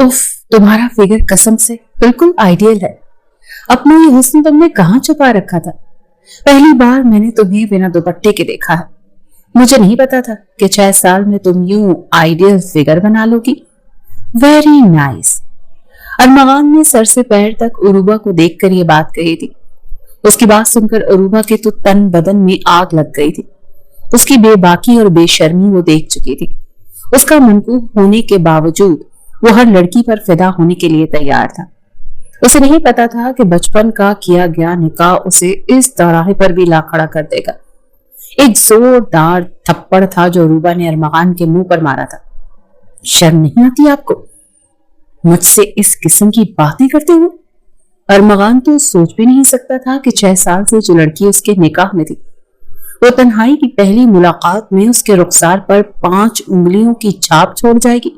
उफ, तुम्हारा फिगर कसम से बिल्कुल आइडियल है। अपना ये हुस्न तुमने कहाँ छुपा रखा था? पहली बार मैंने तुम्हें बिना दुपट्टे के देखा है। मुझे नहीं पता था कि 6 साल में तुम यूं आइडियल फिगर बना लोगी। Very nice. अरमगान ने सर से पैर तक उरूबा को देखकर ये बात कही थी। उसकी बात सुनकर उरूबा के तो तन बदन में आग लग गई थी। उसकी बेबाकी और बेशर्मी वो देख चुकी थी। उसका मनकूब होने के बावजूद वो हर लड़की पर फिदा होने के लिए तैयार था। उसे नहीं पता था कि बचपन का किया गया निकाह उसे इस दौराहे पर भी ला खड़ा कर देगा। एक जोरदार थप्पड़ था जो उरूबा ने अरमगान के मुंह पर मारा था। शर्म नहीं आती आपको मुझसे इस किस्म की बातें करते हुए? अरमगान तो सोच भी नहीं सकता था कि 6 साल से जो लड़की उसके निकाह में थी वो तन्हाई की पहली मुलाकात में उसके रुखसार पर 5 उंगलियों की छाप छोड़ जाएगी।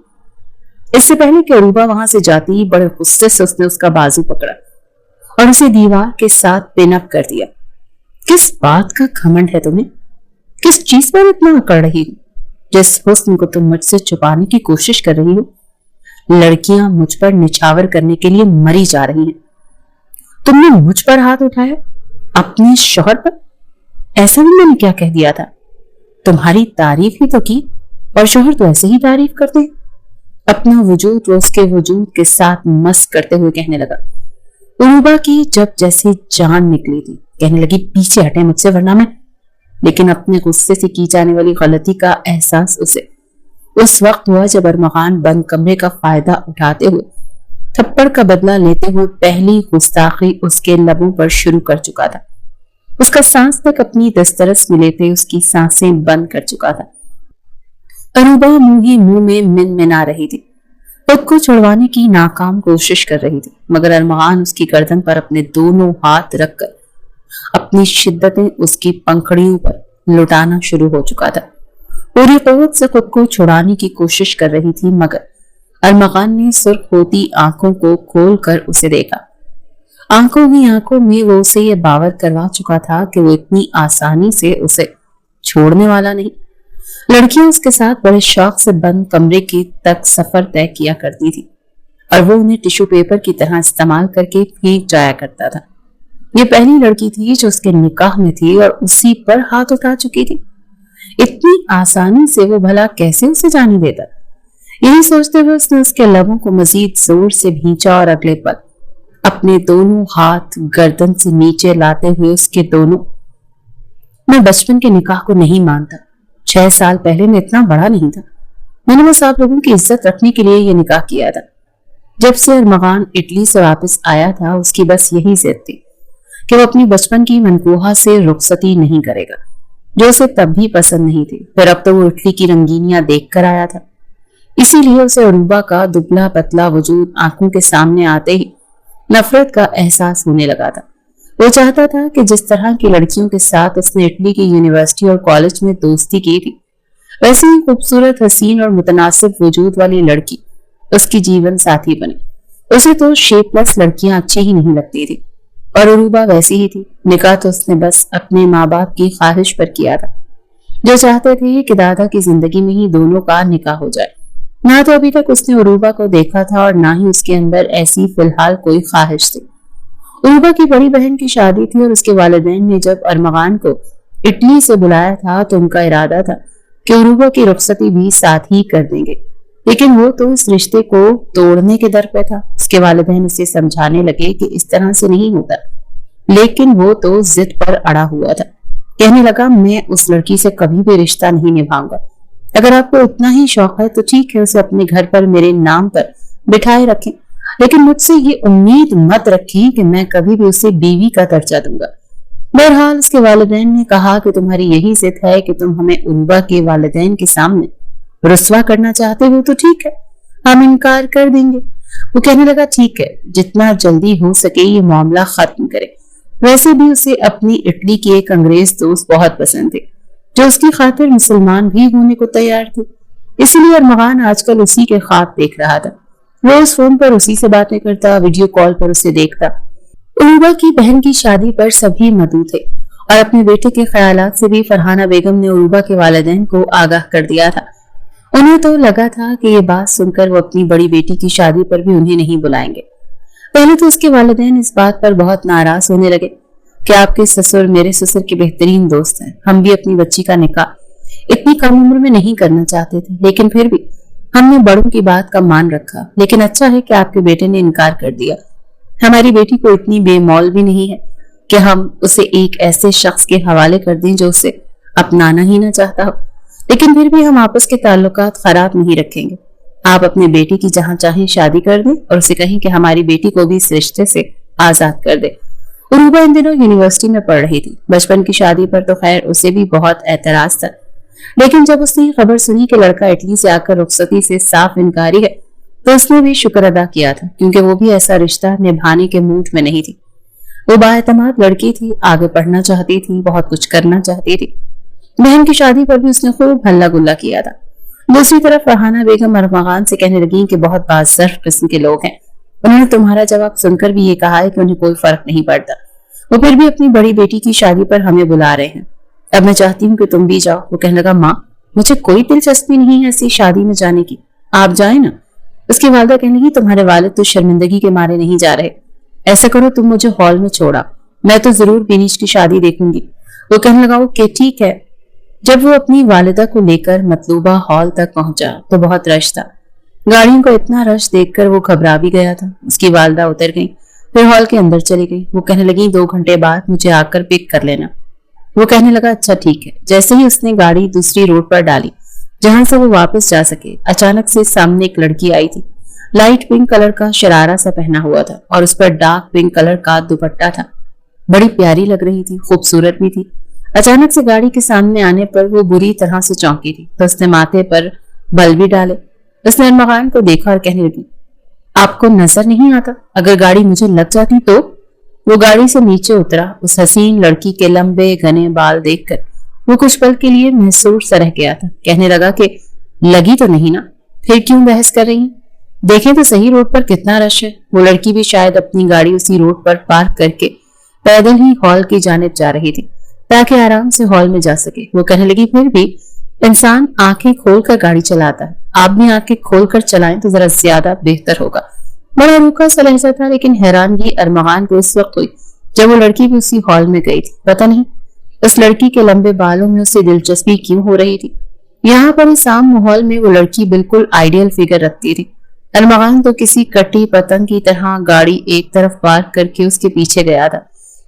इससे पहले कि अरूबा वहां से जाती, बड़े गुस्से से उसने उसका बाजू पकड़ा और उसे दीवार के साथ पिनअप कर दिया। किस बात का घमंड है तुम्हें? किस चीज पर इतना अकड़ रही हो? जिस हुस्न को तुम मुझसे छुपाने की कोशिश कर रही हो, लड़कियां मुझ पर निछावर करने के लिए मरी जा रही हैं। तुमने मुझ पर हाथ उठाया, अपने शौहर पर? ऐसा भी मैंने क्या कह दिया था? तुम्हारी तारीफ ही तो की और शौहर तो ऐसे ही तारीफ करते हैं। अपना वजूद वो उसके वजूद के साथ मस्त करते हुए कहने लगा। उरूबा की जब जैसे जान निकली थी, कहने लगी पीछे हटे मुझसे वरना मैं। लेकिन अपने गुस्से से की जाने वाली गलती का एहसास उसे उस वक्त हुआ जब अरमगान बंद कमरे का फायदा उठाते हुए थप्पड़ का बदला लेते हुए पहली गुस्ताखी उसके लबों पर शुरू कर चुका था। उसका सांस तक अपनी दस्तरस में लेते उसकी सांसें बंद कर चुका था। अरूबा मुंह ही मुंह में मिनमिना रही थी, खुद को छुड़वाने की नाकाम कोशिश कर रही थी, मगर अरमगान उसकी गर्दन पर अपने दोनों हाथ रखकर अपनी शिद्दतें उसकी पंखड़ियों पर लुटाना शुरू हो चुका था। पूरी कुव्वत से खुद को छुड़ाने की कोशिश कर रही थी, मगर अरमगान ने सुर्ख होती आंखों को खोलकर उसे देखा। आंखों ही आंखों में वो उसे ये बावर करवा चुका था कि वो इतनी आसानी से उसे छोड़ने वाला नहीं। लड़कियां उसके साथ बड़े शौक से बंद कमरे की तक सफर तय किया करती थी और वो उन्हें टिश्यू पेपर की तरह इस्तेमाल करके फेंक जाया करता था। ये पहली लड़की थी जो उसके निकाह में थी और उसी पर हाथ उठा चुकी थी। इतनी आसानी से वो भला कैसे उसे जाने देता? यही सोचते हुए उसने उसके लबों को मजीद जोर से भींचा और अगले पल अपने दोनों हाथ गर्दन से नीचे लाते हुए उसके दोनों। मैं बचपन के निकाह को नहीं मानता। 6 साल पहले मैं इतना बड़ा नहीं था। मैंने बस आप लोगों की इज्जत रखने के लिए ये निकाह किया था। जब से अरमगान इटली से वापस आया था उसकी बस यही जिद थी कि वो अपनी बचपन की मनकूहा से रुखसती नहीं करेगा, जो उसे तब भी पसंद नहीं थी। फिर अब तो वो इटली की रंगीनियां देख कर आया था, इसीलिए उसे अरूबा का दुबला पतला वजूद आंखों के सामने आते ही नफरत का एहसास होने लगा था। वो चाहता था कि जिस तरह की लड़कियों के साथ उसने इटली की यूनिवर्सिटी और कॉलेज में दोस्ती की थी, वैसे ही खूबसूरत, हसीन और मुतनासिब वजूद वाली लड़की उसकी जीवन साथी बने। उसे तो शेपलेस लड़कियां अच्छी ही नहीं लगती थी और अरूबा वैसी ही थी। निकाह तो उसने बस अपने माँ बाप की ख्वाहिश पर किया था, जो चाहते थे कि दादा की जिंदगी में ही दोनों का निकाह हो जाए। ना तो अभी तक उसने अरूबा को देखा था और ना ही उसके अंदर ऐसी फिलहाल कोई ख्वाहिश थी। अरूबा की बड़ी बहन की शादी थी और उसके वालिदैन ने जब अरमगान को इटली से बुलाया था तो उनका इरादा था कि अरूबा की रुखसती भी साथ ही कर देंगे, लेकिन वो तो इस रिश्ते को तोड़ने के दर पे था। उसके वालिदैन उसे समझाने लगे कि इस तरह से नहीं होता, लेकिन वो तो जिद पर अड़ा हुआ था। कहने लगा, मैं उस लड़की से कभी भी रिश्ता नहीं निभाऊंगा। अगर आपको उतना ही शौक है तो ठीक है, उसे अपने घर पर मेरे नाम पर बिठाए रखें, लेकिन मुझसे ये उम्मीद मत रखें कि मैं कभी भी उसे बीवी का दर्जा दूंगा। बहरहाल उसके वालिदैन ने कहा कि तुम्हारी यही जिद है कि तुम हमें अरूबा के वालिदैन के सामने रुस्वा करना चाहते हो तो ठीक है, हम इनकार कर देंगे। वो कहने लगा, ठीक है, जितना जल्दी हो सके ये मामला खत्म करे। वैसे भी उसे अपनी इटली की एक अंग्रेज दोस्त बहुत पसंद थे, जो उसकी खातिर मुसलमान भी होने को तैयार थे। इसलिए अरमगान आजकल उसी के ख्वाब देख रहा था। रोज फोन पर उसी से बातें करता, वीडियो कॉल पर उसे देखता। अरूबा की बहन की शादी पर सभी मदऊ थे और अपने बेटे के ख्यालात से भी फरहाना बेगम ने अरूबा के वालिदैन को आगाह कर दिया था। उन्हें तो लगा था कि ये बात सुनकर वो अपनी बड़ी बेटी की शादी पर भी उन्हें नहीं बुलाएंगे। पहले तो उसके वालिदैन इस बात पर बहुत नाराज होने लगे कि आपके ससुर मेरे ससुर के बेहतरीन दोस्त हैं, हम भी अपनी बच्ची का निकाह इतनी कम उम्र में नहीं करना चाहते थे, लेकिन फिर भी हमने बड़ों की बात का मान रखा। लेकिन अच्छा है कि आपके बेटे ने इनकार कर दिया। हमारी बेटी को इतनी बेमौल भी नहीं है कि हम उसे एक ऐसे शख्स के हवाले कर दें जो उसे अपनाना ही ना चाहता हो, लेकिन फिर भी हम आपस के ताल्लुकात खराब नहीं रखेंगे। आप अपने बेटे की जहां चाहें शादी कर दें और उसे कहें कि हमारी बेटी को भी इस रिश्ते से आजाद कर दे। उरूबा इन दिनों यूनिवर्सिटी में पढ़ रही थी। बचपन की शादी पर तो खैर उसे भी बहुत एतराज था, लेकिन जब उसने खबर सुनी कि लड़का इटली से आकर रुखसती से साफ इनकारी है तो उसने भी शुक्र अदा किया था, क्योंकि वो भी ऐसा रिश्ता निभाने के मूड में नहीं थी। वो बाएतमाद लड़की थी, आगे पढ़ना चाहती थी, बहुत कुछ करना चाहती थी। बहन की शादी पर भी उसने खूब हल्ला गुल्ला किया था। दूसरी तरफ फरहाना बेगम अरमगान से कहने लगी कि बहुत बाज़र्फ किस्म के लोग हैं। उन्होंने तुम्हारा जवाब सुनकर भी ये कहा है कि उन्हें कोई फर्क नहीं पड़ता, वो फिर भी अपनी बड़ी बेटी की शादी पर हमें बुला रहे हैं। अब मैं चाहती हूँ कि तुम भी जाओ। वो कहने लगा, माँ मुझे कोई दिलचस्पी नहीं है ऐसी शादी में जाने की, आप जाए ना। उसकी वालिदा कहने लगी, तुम्हारे वालिद तो शर्मिंदगी के मारे नहीं जा रहे, ऐसा करो तुम मुझे हॉल में छोड़ा, मैं तो जरूर बिनिश की शादी देखूंगी। वो कहने लगा, ओके ठीक है। जब वो अपनी वालिदा को लेकर मतलूबा हॉल तक पहुंचा तो बहुत रश था। गाड़ियों को इतना रश देखकर वो घबरा भी गया था। उसकी वालिदा उतर गई, फिर हॉल के अंदर चली गई। वो कहने लगी, 2 घंटे बाद मुझे आकर पिक कर लेना। वो कहने लगा, अच्छा ठीक है। जैसे ही उसने गाड़ी दूसरी रोड पर डाली जहां से वो वापस जा सके, अचानक से सामने एक लड़की आई थी। लाइट पिंक कलर का शरारा सा पहना हुआ था और उस पर डार्क पिंक कलर का दुपट्टा था। बड़ी प्यारी लग रही थी, खूबसूरत भी थी। अचानक से गाड़ी के सामने आने पर वो बुरी तरह से चौंकी थी, तो उसने माथे पर बल भी डाले। उसने अरमगान को देखा और कहने लगी, आपको नजर नहीं आता अगर गाड़ी मुझे लग जाती तो? वो गाड़ी से नीचे उतरा। उस हसीन लड़की के लंबे घने बाल देखकर वो कुछ पल के लिए महसूर सा रह गया था। कहने लगा कि लगी तो नहीं ना, फिर क्यों बहस कर रही हैं? देखें तो सही रोड पर कितना रश है। वो लड़की भी शायद अपनी गाड़ी उसी रोड पर पार्क करके पैदल ही हॉल की जानिब जा रही थी ताकि आराम से हॉल में जा सके। वो कहने लगी, फिर भी इंसान आंखें खोलकर गाड़ी चलाता है, आप भी आंखें खोलकर चलाएं तो जरा ज्यादा बेहतर होगा। बड़ा रूखा सा लहजा था, लेकिन हैरानगी अरमगान को उस वक्त हुई जब वो लड़की भी उसी हॉल में गई थी। पता नहीं उस लड़की के लंबे बालों में उसे दिलचस्पी क्यों हो रही थी। यहाँ पर इस आम माहौल में वो लड़की बिल्कुल आइडियल फिगर रखती थी। अरमगान तो किसी कटी पतंग की तरह गाड़ी एक तरफ पार्क करके उसके पीछे गया था।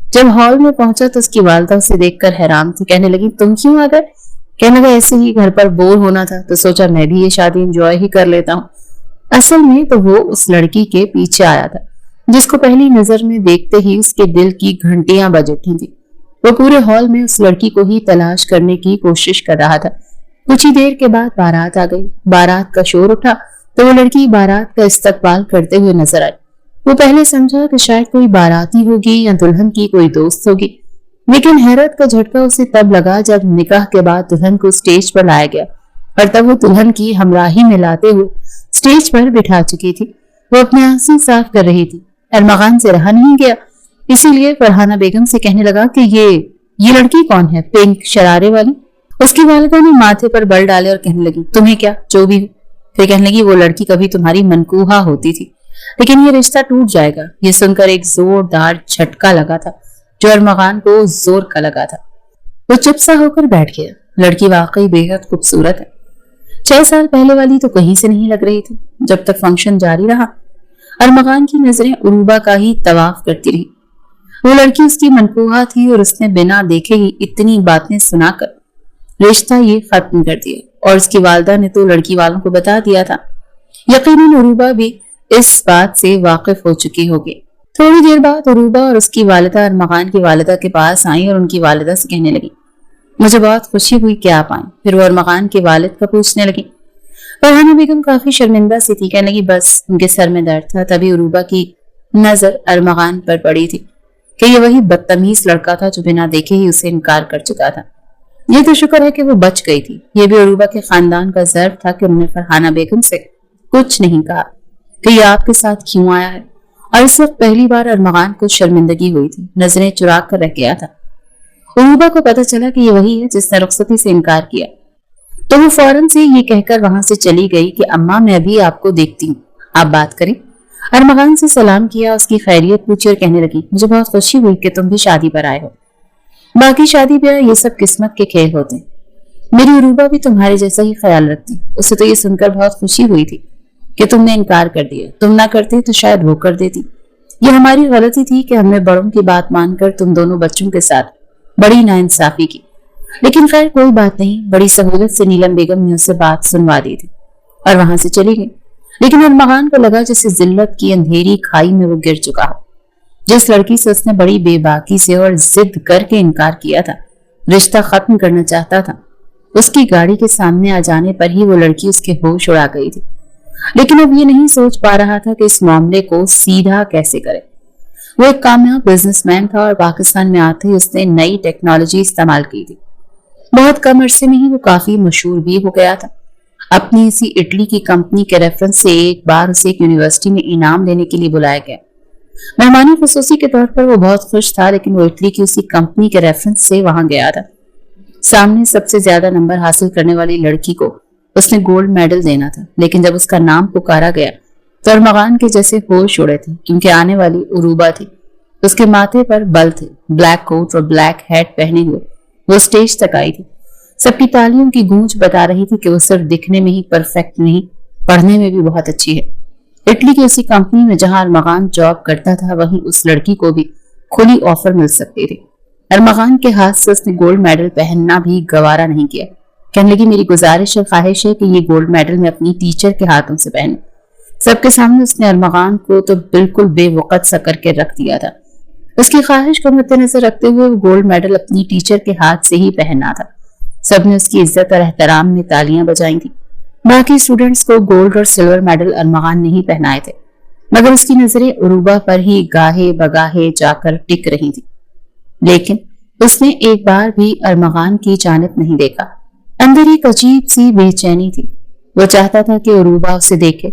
जब हॉल में पहुंचा तो उसकी वालिदा उसे देखकर हैरान थी। कहने लगी, तुम क्यों आ गए? कहने लगा, ऐसे ही घर पर बोर होना था तो सोचा मैं भी ये शादी एंजॉय ही कर लेता हूँ। असल में तो वो उस लड़की के पीछे आया था जिसको पहली नजर में देखते ही उसके दिल की घंटियां बज उठी थी। वो पूरे हॉल में उस लड़की को ही तलाश करने की कोशिश कर रहा था। कुछ ही देर के बाद बारात आ गई। बारात का शोर उठा तो वो लड़की बारात का इस्तकबाल करते हुए नजर आई। वो पहले समझा कि शायद कोई बाराती होगी या दुल्हन की कोई दोस्त होगी, लेकिन हैरत का झटका उसे तब लगा जब निकाह के बाद दुल्हन को स्टेज पर लाया गया और तब वो दुल्हन की हमराही में लाते हुए स्टेज पर बिठा चुकी थी। वो अपने आंसू साफ कर रही थी। अरमगान से रहा नहीं गया, इसीलिए फरहाना बेगम से कहने लगा कि ये लड़की कौन है, पिंक शरारे वाली? उसकी वालिदा ने माथे पर बल डाले और कहने लगी, तुम्हें क्या, जो भी हो। फिर कहने लगी, वो लड़की कभी तुम्हारी मनकूहा होती थी, लेकिन ये रिश्ता टूट जाएगा। ये सुनकर एक जोरदार झटका लगा था जो अरमगान को जोर का लगा था। वो चुप सा होकर बैठ गया। लड़की वाकई बेहद खूबसूरत है। 6 साल पहले वाली तो कहीं से नहीं लग रही थी। जब तक फंक्शन जारी रहा अरमगान की नजरें उरूबा का ही तवाफ करती रही। वो लड़की उसकी मनकूहा थी और उसने बिना देखे ही इतनी बातें सुनाकर रिश्ता ये खत्म कर दिया। और उसकी वालिदा ने तो लड़की वालों को बता दिया था। यकीनन उरूबा भी इस बात से वाकिफ हो चुकी होगी। थोड़ी देर बाद उरूबा और उसकी वालिदा अरमगान की वालिदा के पास आई और उनकी वालिदा से कहने लगी, मुझे बहुत खुशी हुई कि आप आए। फिर वो अरमगान के वालिद का पूछने लगी। फरहाना बेगम काफी शर्मिंदा सी थी। कहने लगी, बस उनके सर में दर्द था। तभी उरूबा की नजर अरमगान पर पड़ी थी कि ये वही बदतमीज लड़का था जो बिना देखे ही उसे इनकार कर चुका था। ये तो शुक्र है कि वो बच गई थी। ये भी उरूबा के खानदान का ज़र्फ था कि उन्होंने फरहाना बेगम से कुछ नहीं कहा कि ये आपके साथ क्यों आया है। और इस वक्त पहली बार अरमगान को शर्मिंदगी हुई थी। नजरें चुरा कर रह गया था। उरूबा को पता चला कि ये वही है जिसने रुखसती से इनकार किया। तो वो फौरन से ये कहकर वहां से चली गई कि अम्मा मैं भी आपको देखती हूँ, आप बात करें। अरमगान से सलाम किया, उसकी खैरियत पूछी और कहने लगी मुझे बहुत खुशी हुई कि तुम भी शादी पर आए हो। बाकी शादी ब्याह ये सब किस्मत के खेल होते हैं। मेरी उरूबा भी तुम्हारे जैसा ही ख्याल रखती। उसे तो ये सुनकर बहुत खुशी हुई थी कि तुमने इनकार कर दिया। तुम ना करते तो शायद वो कर देती। ये हमारी गलती थी कि हमने बड़ों की बात मानकर तुम दोनों बच्चों के साथ बड़ी नाइंसाफी की। लेकिन खैर कोई बात नहीं। बड़ी सहूलत से नीलम बेगम ने उसे बात सुनवा दी थी और वहां से चली गई। लेकिन अरमगान को लगा जैसे जिल्लत की अंधेरी खाई में वो गिर चुका हो। जिस लड़की से उसने बड़ी बेबाकी से और जिद करके इनकार किया था, रिश्ता खत्म करना चाहता था, उसकी गाड़ी के सामने आ जाने पर ही वो लड़की उसके होश उड़ा गई थी। लेकिन अब ये नहीं सोच पा रहा था कि इस मामले को सीधा कैसे करे। वो एक कामयाब बिजनेसमैन था और पाकिस्तान में आते ही उसने नई टेक्नोलॉजी इस्तेमाल की थी। बहुत कम अरसे में ही वो काफी मशहूर भी हो गया था। अपनी इसी इटली की कंपनी के रेफरेंस से एक बार उसे एक यूनिवर्सिटी में इनाम देने के लिए बुलाया गया। मेहमानी खुसूसी के तौर पर वो बहुत खुश था, लेकिन वो इटली की उसी कंपनी के रेफरेंस से वहां गया था। सामने सबसे ज्यादा नंबर हासिल करने वाली लड़की को उसने गोल्ड मेडल देना था। लेकिन जब उसका नाम पुकारा गया तो अरमगान के जैसे होश उड़े थे, क्योंकि आने वाली उरूबा थी। उसके माथे पर बल थे। ब्लैक कोट और ब्लैक हैट पहने हुए वो स्टेज तक आई थी। सबकी तालियों की गूंज बता रही थी कि वो सिर्फ दिखने में ही परफेक्ट नहीं, पढ़ने में भी बहुत अच्छी है। इटली की उसी कंपनी में जहां अरमगान जॉब करता था, वहीं उस लड़की को भी खुली ऑफर मिल सकती थी। अरमगान के हाथ से उसने गोल्ड मेडल पहनना भी गवारा नहीं किया। कहने लगी मेरी गुजारिश और ख्वाहिश है कि ये गोल्ड मेडल मैं अपनी टीचर के हाथों से पहनूं। सबके सामने उसने अरमगान को तो बिल्कुल बेवकत सा करके रख दिया था। उसकी ख्वाहिश को मद्देनजर रखते हुए वो गोल्ड मेडल अपनी टीचर के हाथ से ही पहनना था। सबने उसकी इज्जत और एहतराम में तालियां बजाई थी। बाकी स्टूडेंट्स को गोल्ड और सिल्वर मेडल अरमगान ने ही पहनाए थे, मगर उसकी नजरें उरूबा पर ही गाहे बगाहे जाकर टिक रही थी। लेकिन उसने एक बार भी अरमगान की जानिब नहीं देखा। अंदर एक अजीब सी बेचैनी थी। वो चाहता था कि उरूबा उसे देखे।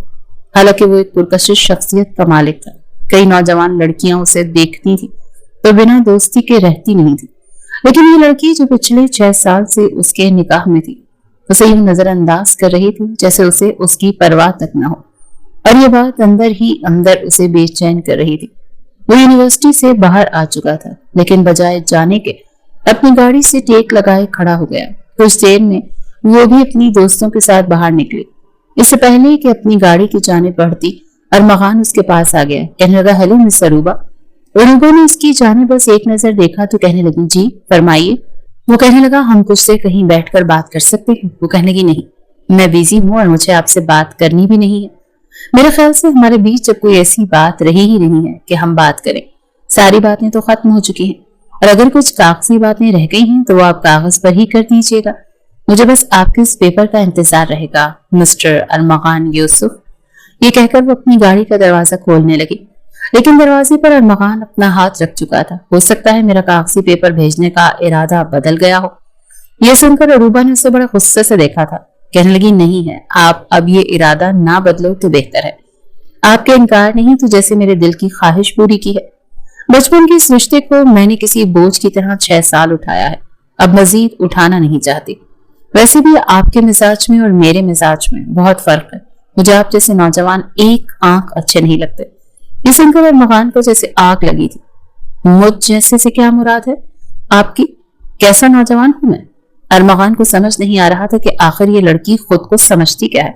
हालांकि वो एक पुरकशिश शख्सियत का मालिक था। कई नौजवान लड़कियां उसे देखती थी तो बिना दोस्ती के रहती नहीं थी, लेकिन ये लड़की जो पिछले 6 साल से उसके निकाह में थी, उसे यूं नजरअंदाज कर रही थी जैसे उसे उसकी परवाह तक न हो। और ये बात अंदर ही अंदर उसे बेचैन कर रही थी। वो यूनिवर्सिटी से बाहर आ चुका था, लेकिन बजाय जाने के अपनी गाड़ी से टेक लगाए खड़ा हो गया। कुछ देर में वो भी अपनी दोस्तों के साथ बाहर निकली। इससे पहले कि अपनी गाड़ी की जानिब बढ़ती, अरमगान उसके पास आ गया। कहने लगा हेलो मिस अरूबा। उरूबा ने उसकी जानिब बस एक नजर देखा तो कहने लगी जी फरमाइए। वो कहने लगा हम कुछ से कहीं बैठकर बात कर सकते हैं। वो कहने लगी नहीं, मैं बिजी हूँ और मुझे आपसे बात करनी भी नहीं है। मेरे ख्याल से हमारे बीच जब कोई ऐसी बात रही ही नहीं है कि हम बात करें। सारी बातें तो खत्म हो चुकी हैं, और अगर कुछ कागजी बातें रह गई हैं तो वो आप कागज पर ही कर दीजिएगा। मुझे बस आपके इस पेपर का इंतजार रहेगा मिस्टर अरमगान यूसुफ। ये कहकर वो अपनी गाड़ी का दरवाजा खोलने लगी, लेकिन दरवाजे पर अरमगान अपना हाथ रख चुका था। हो सकता है मेरा कागजी पेपर भेजने का इरादा बदल गया हो। यह सुनकर अरूबा ने उसे बड़ा गुस्से से देखा था। कहने लगी नहीं है, आप अब ये इरादा ना बदलो तो बेहतर है। आपके इनकार नहीं तो जैसे मेरे दिल की ख्वाहिश पूरी की है। बचपन के इस रिश्ते को मैंने किसी बोझ की तरह 6 साल उठाया है, अब मजीद उठाना नहीं चाहती। वैसे भी आपके मिजाज में और मेरे मिजाज में बहुत फर्क है। मुझे आप जैसे नौजवान एक आंख अच्छे नहीं लगते। ये सुनकर अरमगान को जैसे आग लगी थी। मुझ जैसे से क्या मुराद है आपकी? कैसा नौजवान हूं मैं? अरमगान को समझ नहीं आ रहा था कि आखिर ये लड़की खुद को समझती क्या है।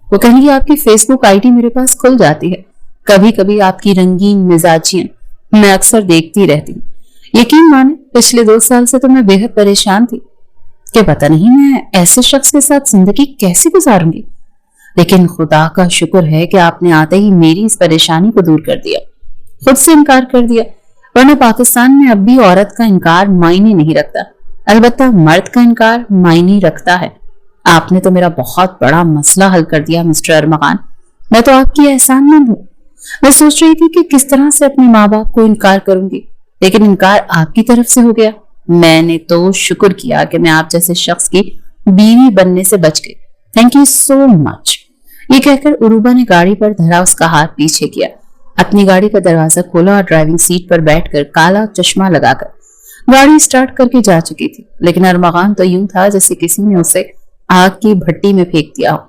वो कहेंगी आपकी फेसबुक आईडी मेरे पास खुल जाती है, कभी कभी आपकी रंगीन मिजाजियां मैं अक्सर देखती रहती हूँ। यकीन माने पिछले 2 साल से तो मैं बेहद परेशान थी कि पता नहीं मैं ऐसे शख्स के साथ जिंदगी कैसे गुजारूंगी। लेकिन खुदा का शुक्र है कि आपने आते ही मेरी इस परेशानी को दूर कर दिया, खुद से इनकार कर दिया। वरना पाकिस्तान में अब भी औरत का इनकार मायने नहीं रखता, अलबत्ता मर्द का इनकार मायने रखता है। आपने तो मेरा बहुत बड़ा मसला हल कर दिया मिस्टर अरमगान। मैं तो आपकी एहसानमंद हूँ। मैं सोच रही थी कि किस तरह से अपने माँ बाप को इनकार करूंगी, लेकिन इनकार आपकी तरफ से हो गया। मैंने तो शुक्र किया कि मैं आप जैसे शख्स की बीवी बनने से बच गई। Thank you so much. ये कहकर उरूबा ने गाड़ी पर धरा उसका हाथ पीछे किया, अपनी गाड़ी का दरवाजा खोला और ड्राइविंग सीट पर बैठकर काला चश्मा लगाकर गाड़ी स्टार्ट करके जा चुकी थी। लेकिन अरमगान तो यूं था जैसे किसी ने उसे आग की भट्टी में फेंक दिया हो।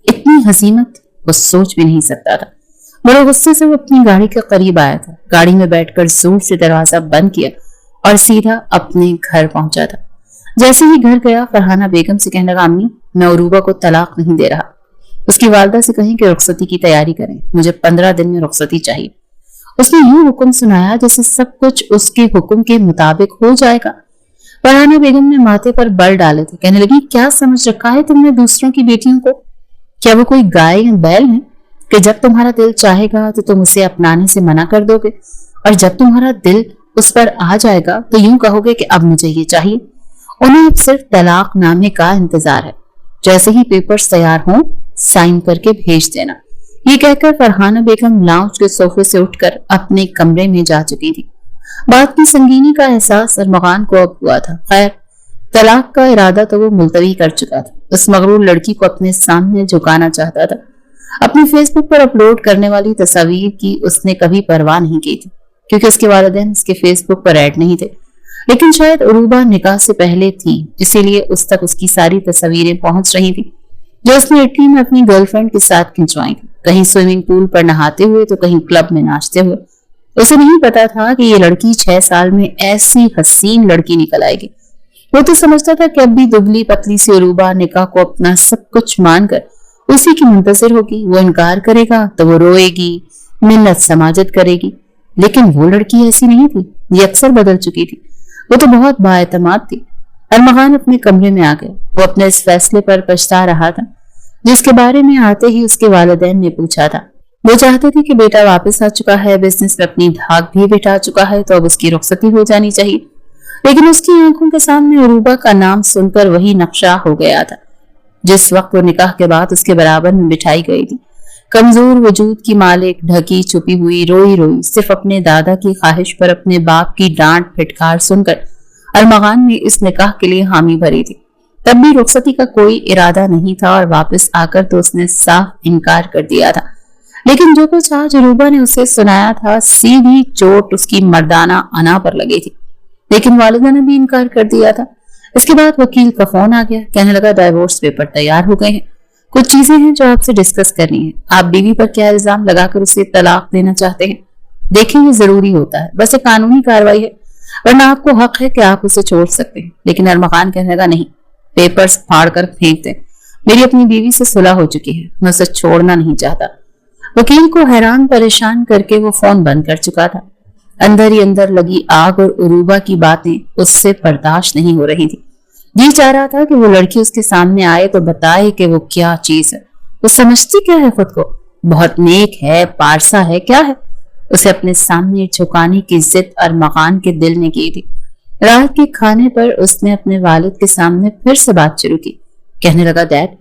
इतनी हसीमत वो सोच भी नहीं सकता था। बड़े गुस्से से वो अपनी गाड़ी के करीब आया था। गाड़ी में बैठकर जोर से दरवाजा बंद किया और सीधा अपने घर पहुंचा था। जैसे ही घर गया, फरहाना बेगम से कहने लगा, अम्मी मैं उरूबा को तलाक नहीं दे रहा। उसकी वालदा से कहें कि रुखसती की तैयारी करें, मुझे 15 दिन में रुखसती चाहिए। उसने यूं हुक्म सुनाया जैसे सब कुछ उसके हुक्म के मुताबिक हो जाएगा। फरहाना बेगम ने माथे पर बल डाले थे। कहने लगी, क्या समझ रखा है तुमने दूसरों की बेटियों को? क्या वो कोई गाय या बैल है कि जब तुम्हारा दिल चाहेगा तो तुम उसे अपनाने से मना कर दोगे, और जब तुम्हारा दिल उस पर आ जाएगा तो यूं कहोगे कि अब मुझे ये चाहिए। उन्हें अब सिर्फ तलाक नामे का इंतजार है। जैसे ही पेपर्स तैयार हों, साइन करके भेज देना। ये कहकर फरहाना बेगम लाउंज के सोफे से उठकर अपने कमरे में जा चुकी थी। बात की संगीनी का एहसास अरमगान को अब हुआ था। खैर, तलाक का इरादा तो वो मुलतवी कर चुका था। उस मगरूर लड़की को अपने सामने झुकाना चाहता था। अपनी फेसबुक पर अपलोड करने वाली तस्वीर की उसने कभी परवाह नहीं की थी, क्योंकि उसके वालिदैन उसके फेसबुक पर ऐड नहीं थे। लेकिन शायद उरूबा निकाह से पहले थी, इसीलिए उस तक उसकी सारी तस्वीरें पहुंच रही थी जो उसने इटली में अपनी गर्लफ्रेंड के साथ खिंचवाई थी। कहीं स्विमिंग पूल पर नहाते हुए तो कहीं क्लब में नाचते हुए। उसे नहीं पता था कि ये लड़की 6 साल में ऐसी हसीन लड़की निकल आएगी। वो तो समझता था कि अब भी दुबली पतली सी उरूबा निकाह को अपना सब कुछ मानकर उसी की मुंतजिर होगी। वो इनकार करेगा तो वो रोएगी, मिन्नत समाजत करेगी। लेकिन वो लड़की ऐसी नहीं थी, ये अक्सर बदल चुकी थी। वो तो बहुत बाएतमाद थी। अरमगान अपने कमरे में आ गए। वो अपने इस फैसले पर पछता रहा था जिसके बारे में आते ही उसके वालिदैन ने पूछा था। वो चाहते थे कि बेटा वापस आ चुका है, बिजनेस में अपनी धाक भी बिठा चुका है, तो अब उसकी रुखसती हो जानी चाहिए। लेकिन उसकी आंखों के सामने उरूबा का नाम सुनकर वही नक्शा हो गया था जिस वक्त वो निकाह के बाद उसके बराबर में बिठाई गई थी। कमजोर वजूद की मालिक, ढकी छुपी हुई, रोई रोई सिर्फ अपने दादा की ख्वाहिश पर अपने बाप की डांट फिटकार सुनकर अरमगान ने इस निकाह के लिए हामी भरी थी। तब भी रुखसती का कोई इरादा नहीं था और वापस आकर तो उसने साफ इनकार कर दिया था। लेकिन जो कुछ आज उरूबा ने उसे सुनाया था, सीधी चोट उसकी मर्दाना अना पर लगी थी। लेकिन वालिदा ने भी इनकार कर दिया था। इसके बाद वकील का फोन आ गया। कहने लगा, डाइवोर्स पेपर तैयार हो गए हैं, कुछ चीजें हैं जो आपसे डिस्कस करनी है। आप बीवी पर क्या इल्जाम लगाकर उसे तलाक देना चाहते हैं? देखें, ये जरूरी होता है, बस एक कानूनी कार्रवाई है, वरना आपको हक है कि आप उसे छोड़ सकते हैं। लेकिन अरमगान कहने लगा, नहीं, पेपर्स फाड़ कर फेंक दें। मेरी अपनी बीवी से सुलह हो चुकी है, मैं उसे छोड़ना नहीं चाहता। वकील को हैरान परेशान करके वो फोन बंद कर चुका था। अंदर ही अंदर लगी आग और उरूबा की बातें उससे बर्दाश्त नहीं हो रही थी। जी चाह रहा था कि वो लड़की उसके सामने आए तो बताए कि वो क्या चीज है। वो समझती क्या है खुद को? बहुत नेक है, पारसा है, क्या है? उसे अपने सामने झुकाने की जिद अरमगान के दिल ने की थी। रात के खाने पर उसने अपने वालिद के सामने फिर से बात शुरू की। कहने लगा, डैड,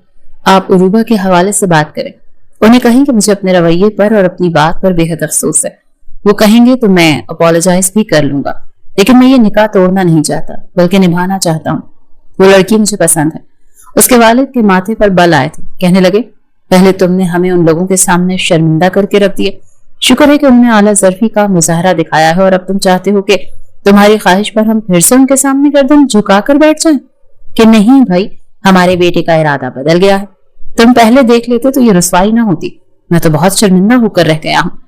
आप उरूबा के हवाले से बात करें। उन्हें कहें कि मुझे अपने रवैये पर और अपनी बात पर बेहद अफसोस है। वो कहेंगे तो मैं अपोलोजाइज भी कर लूंगा, लेकिन मैं ये निकाह तोड़ना नहीं चाहता, बल्कि निभाना चाहता हूँ। वो लड़की मुझे पसंद है। उसके वालिद के माथे पर बल आए थे। कहने लगे, पहले तुमने हमें उन लोगों के सामने शर्मिंदा करके रख दिया। शुक्र है कि उन्होंने आला ज़र्फी का मुजाहरा दिखाया है और अब तुम चाहते हो कि तुम्हारी ख्वाहिश पर हम फिर से उनके सामने गर्दन झुकाकर बैठ जाएं। कि नहीं भाई, हमारे बेटे का इरादा बदल गया है। तुम पहले देख लेते तो ये रुसवाई ना होती। मैं तो बहुत शर्मिंदा होकर रह गया हूँ।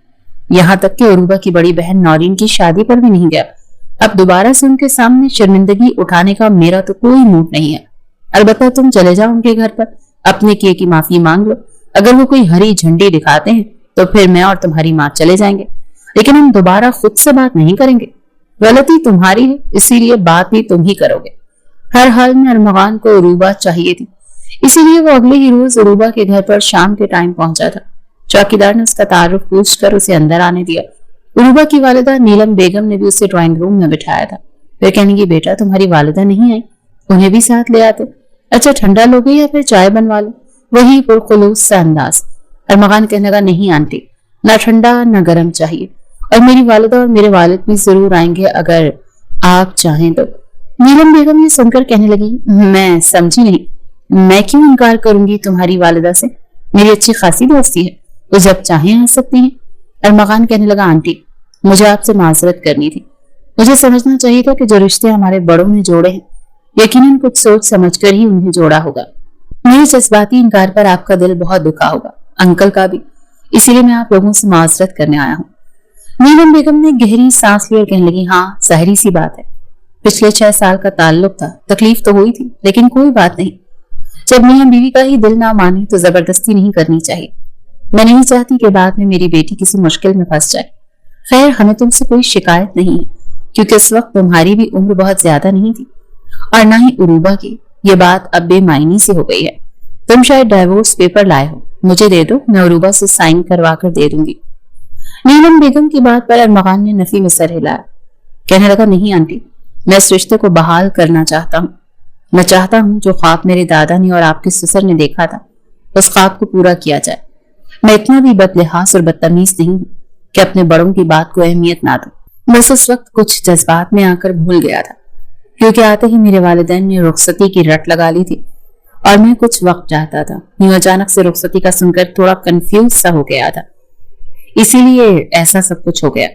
यहाँ तक कि उरूबा की बड़ी बहन नौरीन की शादी पर भी नहीं गया। अब दोबारा से उनके सामने शर्मिंदगी उठाने का मेरा तो कोई मूड नहीं है। अलबत्ता तुम चले जाओ उनके घर पर, अपने किए की माफी मांग लो। अगर वो कोई हरी झंडी दिखाते हैं तो फिर मैं और तुम्हारी माँ चले जाएंगे, लेकिन हम दोबारा खुद से बात नहीं करेंगे। गलती तुम्हारी है, इसीलिए बात भी तुम ही करोगे। हर हाल में अरमगान को उरूबा चाहिए थी, इसीलिए वो अगले ही रोज उरूबा के घर पर शाम के टाइम पहुंचा था। चौकीदार ने उसका तारुफ पूछकर उसे अंदर आने दिया। उरूबा की वालिदा नीलम बेगम ने भी उसे ड्राइंग रूम में बिठाया था। फिर कहने की, बेटा तुम्हारी वालिदा नहीं आई, उन्हें भी साथ ले आते। अच्छा, ठंडा लोगे या फिर चाय बनवा लो? वही पुरखुलूस सा अंदाज। अरमगान कहने लगा, नहीं आंटी, ना ठंडा ना गर्म चाहिए, और मेरी वालिदा और मेरे वालिद भी जरूर आएंगे अगर आप चाहें तो। नीलम बेगम ये सुनकर कहने लगी, मैं समझी नहीं, मैं क्यों इनकार करूंगी तुम्हारी वालिदा से? मेरी अच्छी खासी दोस्ती है, वो जब चाहें आ सकती हैं। अरमगान कहने लगा, आंटी, मुझे आपसे माजरत करनी थी। मुझे समझना चाहिए था कि जो रिश्ते हमारे बड़ों ने जोड़े हैं, यकीनन कुछ सोच समझकर ही उन्हें जोड़ा होगा। मेरे जज्बाती इनकार पर आपका दिल बहुत दुखा होगा, अंकल का भी, इसीलिए मैं आप लोगों से माजरत करने आया हूँ। नीलम बेगम ने गहरी सांस ली और कहने लगी, हाँ जाहिर सी बात है, पिछले 6 साल का ताल्लुक था, तकलीफ तो हुई थी, लेकिन कोई बात नहीं। जब मियां बीवी का ही दिल ना माने तो जबरदस्ती नहीं करनी चाहिए। मैं नहीं चाहती कि बाद में मेरी बेटी किसी मुश्किल में फंस जाए। खैर, हमें तुमसे कोई शिकायत नहीं है, क्योंकि इस वक्त तुम्हारी भी उम्र बहुत ज्यादा नहीं थी और ना ही उरूबा की। ये बात अब बेमायनी सी हो गई है। तुम शायद डाइवोर्स पेपर लाए हो, मुझे दे दो, मैं उरूबा से साइन करवा कर दे दूंगी। नीलम बेगम की बात पर अरमगान ने नफी में सर हिलाया। कहने लगा, नहीं आंटी, मैं इस रिश्ते को बहाल करना चाहता हूँ। मैं चाहता हूँ जो ख्वाब मेरे दादा ने और आपके ससुर ने देखा था, उस ख्वाब को पूरा किया जाए। मैं इतना भी बदलिहाज और बदतमीज नहीं हूँ कि अपने बड़ों की बात को अहमियत ना दूं। बस उस वक्त कुछ जज्बात में आकर भूल गया था, क्योंकि आते ही मेरे वालिदैन ने रुखसती की रट लगा ली थी और मैं कुछ वक्त चाहता था। यूं अचानक से रुखसती का सुनकर थोड़ा कंफ्यूज सा हो गया था, इसीलिए ऐसा सब कुछ हो गया।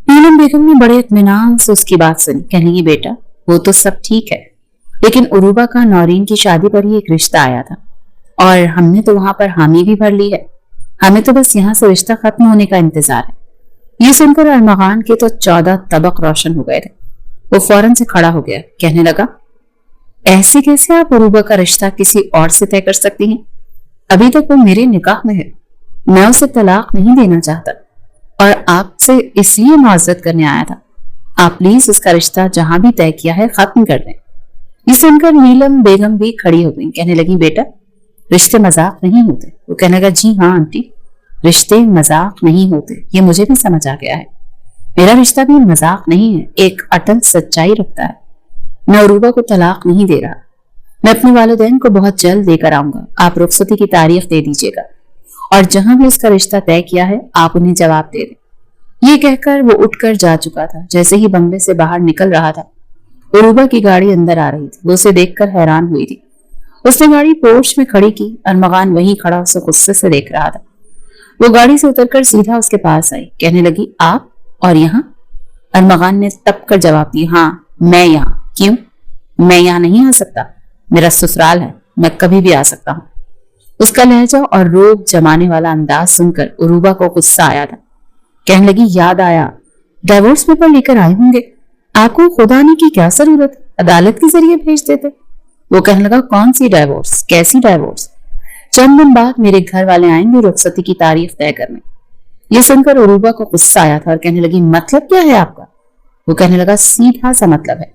नीलम बेगम ने बड़े इत्मीनान से उसकी बात सुनी। कहने लगी, बेटा वो तो सब ठीक है, लेकिन उरूबा का नौरीन की शादी पर ही एक रिश्ता आया था और हमने तो वहां पर हामी भी भर ली है। हमें तो बस यहाँ से रिश्ता खत्म होने का इंतजार है। ये सुनकर अरमगान के तो 14 तबक रोशन हो गए थे। वो फौरन से खड़ा हो गया। कहने लगा, ऐसे कैसे आप उरूबा का रिश्ता किसी और से तय कर सकती हैं? अभी तक वो मेरे निकाह में है। मैं उसे तलाक नहीं देना चाहता और आपसे इसलिए माजरत करने आया था। आप प्लीज उसका रिश्ता जहां भी तय किया है खत्म कर दें। ये सुनकर नीलम बेगम भी खड़ी हो गई। कहने लगी, बेटा रिश्ते मजाक नहीं होते। वो कहने लगा, जी हाँ आंटी, रिश्ते मजाक नहीं होते, ये मुझे भी समझ आ गया है। मेरा रिश्ता भी मजाक नहीं है, एक अटल सच्चाई रखता है। मैं उरूबा को तलाक नहीं दे रहा। मैं अपने वालिदैन को बहुत जल्द लेकर आऊंगा। आप रुखसती की तारीख दे दीजिएगा और जहां भी उसका रिश्ता तय किया है आप उन्हें जवाब दे दें। ये कहकर वो उठकर जा चुका था। जैसे ही बंगले से बाहर निकल रहा था, उरूबा की गाड़ी अंदर आ रही थी। वो उसे देखकर हैरान हुई थी। उसने गाड़ी पोर्च में खड़ी की। अरमगान वहीं खड़ा उसे गुस्से से देख रहा था। वो गाड़ी से उतरकर सीधा उसके पास आई। कहने लगी, आप और यहाँ? अरमगान ने तप कर जवाब दिया, हाँ मैं यहाँ। क्यों? मैं यहाँ नहीं आ सकता, मेरा ससुराल है, मैं कभी भी आ सकता हूँ। उसका लहजा और रोब जमाने वाला अंदाज सुनकर उरूबा को गुस्सा आया था। कहने लगी, याद आया, डाइवोर्स पेपर लेकर आए होंगे। आपको खुदा ने की क्या जरूरत, अदालत के जरिए भेज देते। वो कहने लगा, कौन सी डाइवोर्स, कैसी डाइवोर्स? चंद दिन बाद मेरे घर वाले आएंगे रुखसती की तारीख तय करने। ये सुनकर उरूबा को गुस्सा आया था और कहने लगी, मतलब क्या है आपका? वो कहने लगा, सीधा सा मतलब है,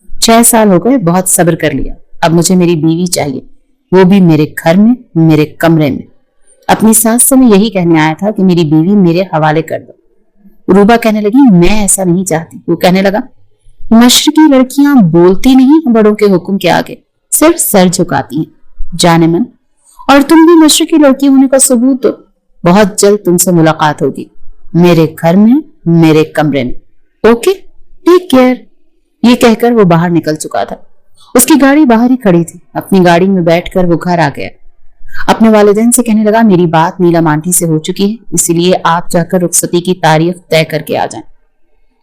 6 साल हो गए, बहुत सब्र कर लिया, अब मुझे मेरी बीवी चाहिए, वो भी मेरे घर में, मेरे कमरे में। अपनी सास से मैं यही कहने आया था कि मेरी बीवी मेरे हवाले कर दो। उरूबा कहने लगी, मैं ऐसा नहीं चाहती। वो कहने लगा, मशरकी लड़कियां बोलती नहीं बड़ों के हुक्म के आगे, सिर्फ सर झुकाती हैं। जाने मन, और तुम भी मशरकी लड़की होने का सबूत दो। बहुत जल्द तुमसे मुलाकात होगी, मेरे घर में, मेरे कमरे में। Okay, take care. ये कहकर वो बाहर निकल चुका था। उसकी गाड़ी बाहर ही खड़ी थी। अपनी गाड़ी में बैठकर वो घर आ गया। अपने वालिदैन से कहने लगा, मेरी बात नीलम आंटी से हो चुकी है, इसीलिए आप जाकर रुखसती की तारीख तय करके आ जाएं।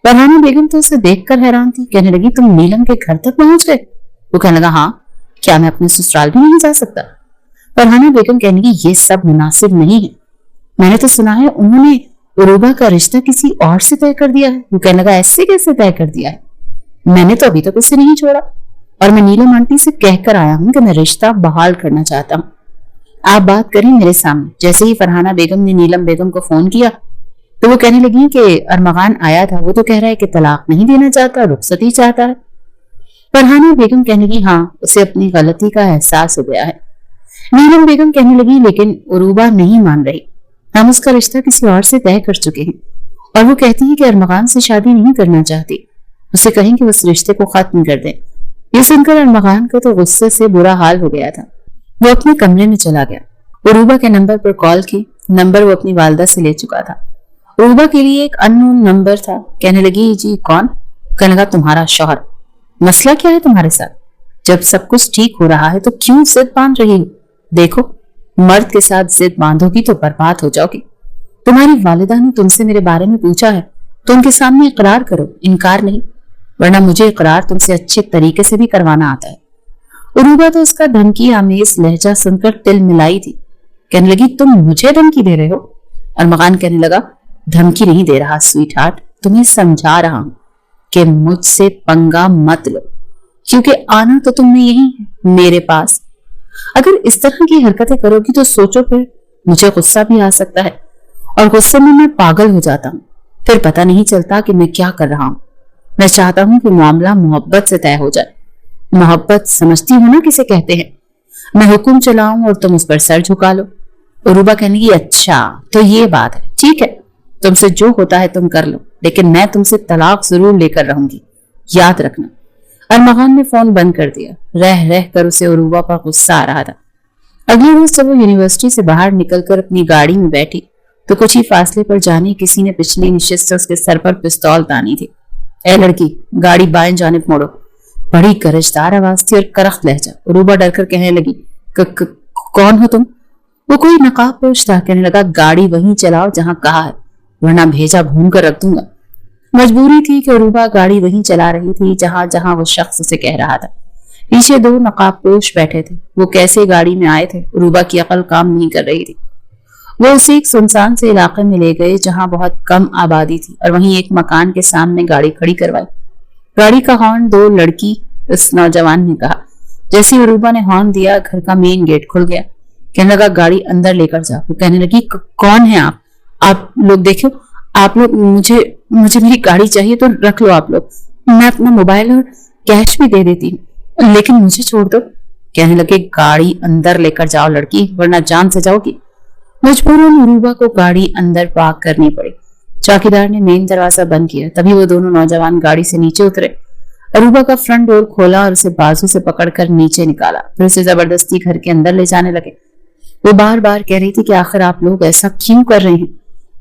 फरहाना बेगम तो उसे देखकर हैरान थी। कहने लगी, तुम नीलम के घर तक पहुंच गए? वो कहने लगा, हाँ, क्या मैं अपने ससुराल भी नहीं जा सकता? फरहाना बेगम कहने लगी, ये सब मुनासिब नहीं है। मैंने तो सुना है उन्होंने उरूबा का रिश्ता किसी और से तय कर दिया है। वो कहने लगा, ऐसे कैसे तय कर दिया है? मैंने तो अभी तक उसे नहीं छोड़ा और मैं नीलम आंटी से कहकर आया हूं कि मैं रिश्ता बहाल करना चाहता हूँ। आप बात करें मेरे सामने। जैसे ही फरहाना बेगम ने नीलम बेगम को फोन किया तो वो कहने लगी कि अरमगान आया था, वो तो कह रहा है कि तलाक नहीं देना चाहता, रुखसती चाहता है। फरहाना बेगम कहने लगी, हाँ, उसे अपनी गलती का एहसास हो गया है। नीलम बेगम कहने लगी, लेकिन उरूबा नहीं मान रही, हम उसका रिश्ता किसी और से तय कर चुके हैं और वो कहती है कि अरमगान से शादी नहीं करना चाहती। उसे कहें कि उस रिश्ते को खत्म कर दे। ये सुनकर अरमगान का तो गुस्से से बुरा हाल हो गया था। वो अपने कमरे में चला गया। उरूबा के नंबर पर कॉल की। नंबर वो अपनी वालदा से ले चुका था। उरूबा के लिए एक अननोन नंबर था। कहने लगी, जी कौन? कहने लगा, तुम्हारा शौहर। मसला क्या है तुम्हारे साथ? जब सब कुछ ठीक हो रहा है तो क्यों जिद बांध रही हो? देखो, मर्द के साथ जिद बांधोगी तो बर्बाद हो जाओगी। तुम्हारी वालिदा ने तुमसे मेरे बारे में पूछा है तो उनके सामने इकरार करो, इनकार नहीं, वरना मुझे इकरार तुमसे अच्छे तरीके से भी करवाना आता है। उरूबा तो उसका धमकी आमेज लहजा सुनकर तिल मिलाई थी। कहने लगी, तुम मुझे धमकी दे रहे हो? अरमगान कहने लगा, धमकी नहीं दे रहा स्वीट हार्ट, तुम्हें समझा रहा हूं कि मुझसे पंगा मत लो, क्योंकि आना तो तुमने यही है मेरे पास। अगर इस तरह की हरकतें करोगी तो सोचो, फिर मुझे गुस्सा भी आ सकता है और गुस्से में मैं पागल हो जाता हूँ। फिर पता नहीं चलता कि मैं क्या कर रहा हूँ। मैं चाहता हूँ कि मामला मोहब्बत से तय हो जाए। मोहब्बत समझती हो ना किसे कहते हैं? मैं हुक्म चलाऊं और तुम उस पर सर झुका लो। उरूबा कहने की, अच्छा तो ये बात है, ठीक है, तुमसे जो होता है तुम कर लो, लेकिन मैं तुमसे तलाक जरूर लेकर रहूंगी, याद रखना। अरमगान ने फोन बंद कर दिया। रह रह कर उसे उरूबा पर गुस्सा आ रहा था। अगले रोज जब वो यूनिवर्सिटी से बाहर निकलकर अपनी गाड़ी में बैठी तो कुछ ही फासले पर जाने किसी ने पिछली नशिस्त से उसके सर पर पिस्तौल तानी थी। ए लड़की, गाड़ी बाएं जानिब मोड़ो। बड़ी गरजदार आवाज थी और करख्त लहजा। उरूबा डरकर कहने लगी, कौन हो तुम? वो कोई नकाबपोश था। कहने लगा, गाड़ी वहीं चलाओ जहां कहा है, वरना भेजा भून कर रख दूंगा। मजबूरी थी कि उरूबा गाड़ी वहीं चला रही थी जहां जहां वो शख्स उसे कह रहा था। पीछे दो नकाबपोश बैठे थे। वो कैसे गाड़ी में आए थे, उरूबा की अकल काम नहीं कर रही थी। वो उसे एक सुनसान से इलाके में ले गए जहां बहुत कम आबादी थी और वहीं एक मकान के सामने गाड़ी खड़ी करवाई। गाड़ी का हॉर्न दो लड़की उस नौजवान ने कहा। जैसे उरूबा ने हॉर्न दिया, घर का मेन गेट खुल गया। कहने लगा, गाड़ी अंदर लेकर जाओ। वो कहने लगी, कौन है आप लोग देखो, आप लोग मुझे मेरी गाड़ी चाहिए तो रख लो आप लोग, मैं अपना मोबाइल और कैश भी दे देती हूँ, लेकिन मुझे छोड़ दो। कहने लगे, गाड़ी अंदर लेकर जाओ लड़की, वरना जान से जाओगी। मजबूरन उरूबा को गाड़ी अंदर पार्क करनी पड़ी। चौकीदार ने मेन दरवाजा बंद किया। तभी वो दोनों नौजवान गाड़ी से नीचे उतरे। अरूबा का फ्रंट डोर खोला और उसे बाजू से पकड़कर नीचे निकाला, फिर उसे जबरदस्ती घर के अंदर ले जाने लगे। वो बार बार कह रही थी कि आखिर आप लोग ऐसा क्यों कर रहे हैं?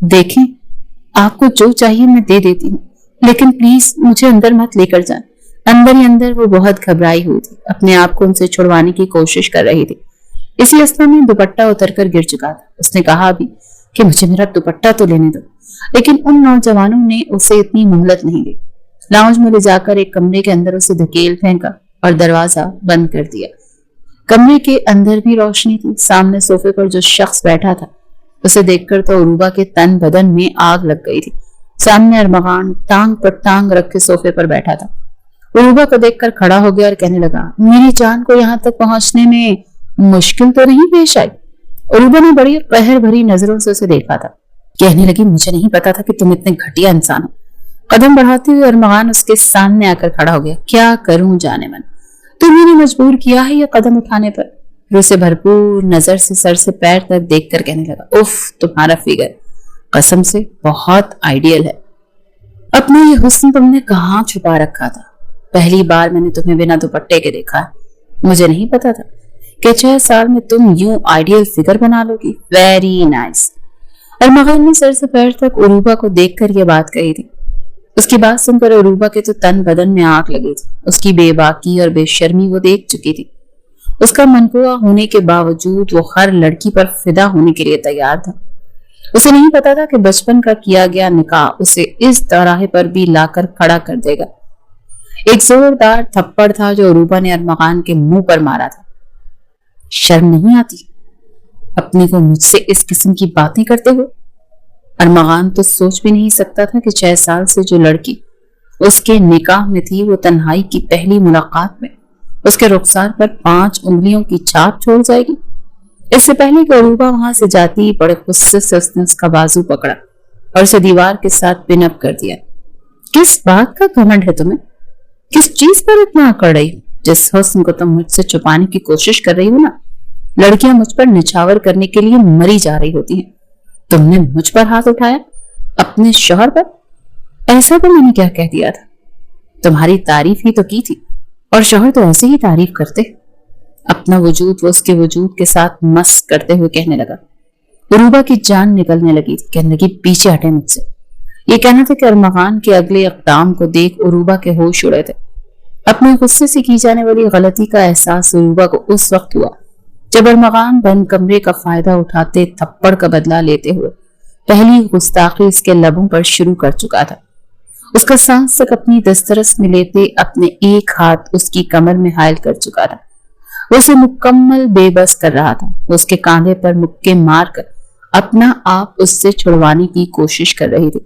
देखें, आपको जो चाहिए मैं दे देती हूँ, लेकिन प्लीज मुझे अंदर मत लेकर जाए। अंदर ही अंदर वो बहुत घबराई हुई थी, अपने आप को उनसे छुड़वाने की कोशिश कर रही थी। इसी अवस्था में दुपट्टा उतरकर गिर चुका था। उसने कहा भी कि मुझे मेरा दुपट्टा तो लेने दो, लेकिन उन नौजवानों ने उसे इतनी मोहलत नहीं दी। लाउंज में ले जाकर एक कमरे के अंदर उसे धकेल फेंका और दरवाजा बंद कर दिया। कमरे के अंदर भी रोशनी थी। सामने सोफे पर जो शख्स बैठा था उसे देखकर तो उरूबा के तन बदन में आग लग गई थी। सामने अरमगान टांग पर टांग रख के सोफे पर बैठा था। उरूबा को देखकर खड़ा हो गया और कहने लगा, मेरी जान को यहाँ तक पहुंचने में मुश्किल तो नहीं पेश आई? उरूबा ने बड़ी कहर भरी नजरों से उसे देखा था। कहने लगी, मुझे नहीं पता था कि तुम इतने घटिया इंसान हो। कदम बढ़ाते हुए अरमगान उसके सामने आकर खड़ा हो गया। क्या करूं जाने मन, तुम्हें मजबूर किया है यह कदम उठाने पर। फिर उसे भरपूर नजर से सर से पैर तक देखकर कहने लगा, उफ, तुम्हारा फिगर कसम से बहुत आइडियल है। अपना ये हुस्न तुमने कहाँ छुपा रखा था? पहली बार मैंने तुम्हें बिना दुपट्टे के देखा है। मुझे नहीं पता था कि 6 साल में तुम यूं आइडियल फिगर बना लोगी। Very nice. अरमगान ने सर से पैर तक उरूबा को देखकर यह बात कही थी। उसकी बात सुनकर उरूबा के तो तन बदन में आग लगी थी। उसकी बेबाकी और बेशर्मी वो देख चुकी थी। उसका मनपुआ होने के बावजूद वो हर लड़की पर फिदा होने के लिए तैयार था। उसे नहीं पता था कि बचपन का किया गया निकाह उसे इस दौराहे पर भी लाकर खड़ा कर देगा। एक जोरदार थप्पड़ था जो उरूबा ने अरमगान के मुंह पर मारा था। शर्म नहीं आती अपने को मुझसे इस किस्म की बातें करते हुए? अरमगान तो सोच भी नहीं सकता था कि 6 साल से जो लड़की उसके निकाह में थी वो तन्हाई की पहली मुलाकात में उसके रुखसार पर 5 उंगलियों की छाप छोड़ जाएगी। इससे पहले कि उरूबा वहां से जाती, बड़े गुस्से से उसने उसका बाजू पकड़ा और उसे दीवार के साथ पिन अप कर दिया। किस बात का घमंड है तुम्हें? किस चीज पर इतना अकड़ रही हो? जिस हुस्न को तुम मुझसे छुपाने की कोशिश कर रही हो ना, लड़कियां मुझ पर निछावर करने के लिए मरी जा रही होती हैं। तुमने मुझ पर हाथ उठाया, अपने शौहर पर? ऐसा तो मैंने क्या कह दिया था? तुम्हारी तारीफ ही तो की थी, और शौहर तो ऐसे ही तारीफ करते। अपना वजूद वो उसके वजूद के साथ मस्त करते हुए कहने लगा। उरूबा की जान निकलने लगी। कहने लगी, पीछे हटे मुझसे। ये कहना था कि अरमगान के अगले इक़दाम को देख उरूबा के होश उड़े थे। अपने गुस्से से की जाने वाली गलती का एहसास उरूबा को उस वक्त हुआ जब अरमगान बंद कमरे का फायदा उठाते थप्पड़ का बदला लेते हुए पहली गुस्ताखी इसके लबों पर शुरू कर चुका था। उसका सांस तक अपनी दस्तरस में लेते अपने एक हाथ उसकी कमर में हायल कर चुका था। وہ اسے مکمل بے بس کر رہا تھا. وہ اس کے کاندھے پر مکے مار کر اپنا آپ اس سے چھڑوانے کی کوشش کر رہی تھی،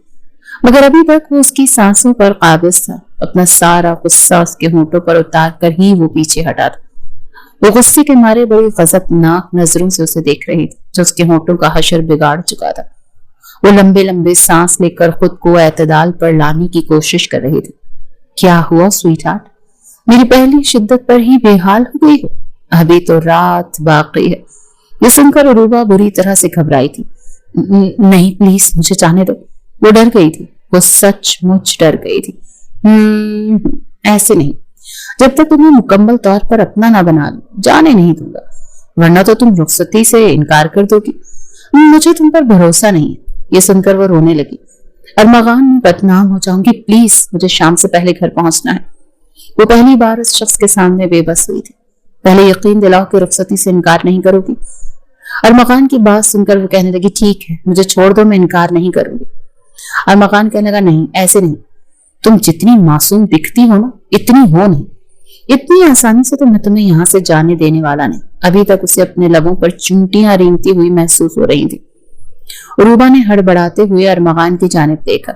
مگر ابھی تک وہ اس کی سانسوں پر قابض تھا. اپنا سارا غصہ اس کے ہونٹوں پر اتار کر ہی وہ پیچھے ہٹا تھا. وہ غصے کے مارے بڑی غضبناک نظروں سے اسے دیکھ رہی تھی جو اس کے ہونٹوں کا حشر بگاڑ چکا تھا. وہ لمبے لمبے سانس لے کر خود کو اعتدال پر لانے کی کوشش کر رہی تھی. کیا ہوا سویٹ ہارٹ؟ میری پہلی شدت پر ہی بے حال ہو گئی ہو؟ ابھی تو رات باقی ہے. یہ سن کر عروبہ بری طرح سے گھبرائی تھی. نہیں پلیز مجھے جانے دو. وہ ڈر گئی تھی. وہ سچ مچ ڈر گئی تھی. ایسے نہیں، جب تک تمہیں مکمل طور پر اپنا نہ بنا لو جانے نہیں دوں گا، ورنہ تو تم رخصتی سے انکار کر دو گی. مجھے تم پر بھروسہ نہیں ہے. یہ سن کر وہ رونے لگی. ارمغان میں بدنام ہو جاؤں گی، پلیز مجھے شام سے پہلے گھر پہنچنا ہے. وہ پہلی بار اس شخص کے سامنے بے بس ہوئی تھی. پہلے یقین دلاؤ کہ رخصتی سے انکار نہیں کرو گی. ارمغان کی بات سن کر وہ کہنے لگی ٹھیک ہے مجھے چھوڑ دو، میں انکار نہیں کروں گی. ارمغان کہنے لگا نہیں ایسے نہیں، تم جتنی معصوم دکھتی ہو نا اتنی ہو نہیں. اتنی آسانی سے تو میں تمہیں یہاں سے جانے دینے والا نہیں. ابھی تک اسے اپنے لبوں پر چونٹیاں رینگتی ہوئی محسوس ہو رہی تھی. عروبہ نے ہڑبڑاتے ہوئے ارمغان کی جانب دیکھا.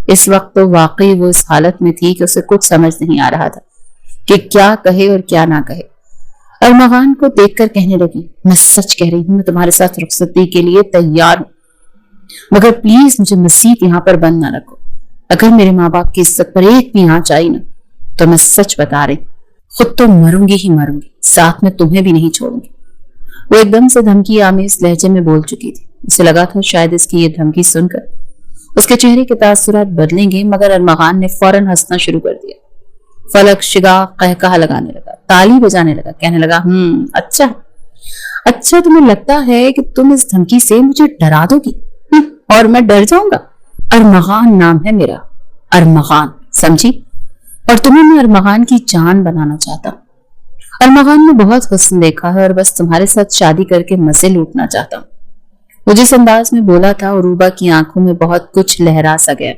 اس وقت تو واقعی وہ اس حالت میں تھی کہ اسے کچھ سمجھ نہیں آ رہا تھا کہ کیا کہے اور کیا نہ کہے. ارمغان کو دیکھ کر کہنے لگی میں سچ کہہ رہی ہوں، میں تمہارے ساتھ رخصتی کے لیے تیار ہوں، مگر پلیز مجھے مزید یہاں پر بند نہ رکھو. اگر میرے ماں باپ کی عزت پر ایک بھی آنچ آئی نا تو میں سچ بتا رہی خود تو مروں گی ہی مروں گی، ساتھ میں تمہیں بھی نہیں چھوڑوں گی. وہ ایک دم سے دھمکی آمیز لہجے میں بول چکی تھی. اسے لگا تھا شاید اس کی یہ دھمکی سن کر اس کے چہرے کے تاثرات بدلیں گے، مگر ارمغان نے فوراً ہنسنا شروع کر دیا. فلک شگا قہقہہ لگانے لگا، تالی بجانے لگا، کہنے لگا اچھا تمہیں لگتا ہے کہ تم اس دھمکی سے مجھے ڈرا دو گی اور میں ڈر جاؤں گا؟ ارمغان نام ہے میرا، ارمغان، سمجھی؟ اور تمہیں میں ارمغان کی جان بنانا چاہتا ہوں. ارمغان نے بہت حسن دیکھا ہے اور بس تمہارے ساتھ شادی کر کے مزے لوٹنا چاہتا ہوں. وہ جس انداز میں بولا تھا عروبہ کی آنکھوں میں بہت کچھ لہرا سا گیا.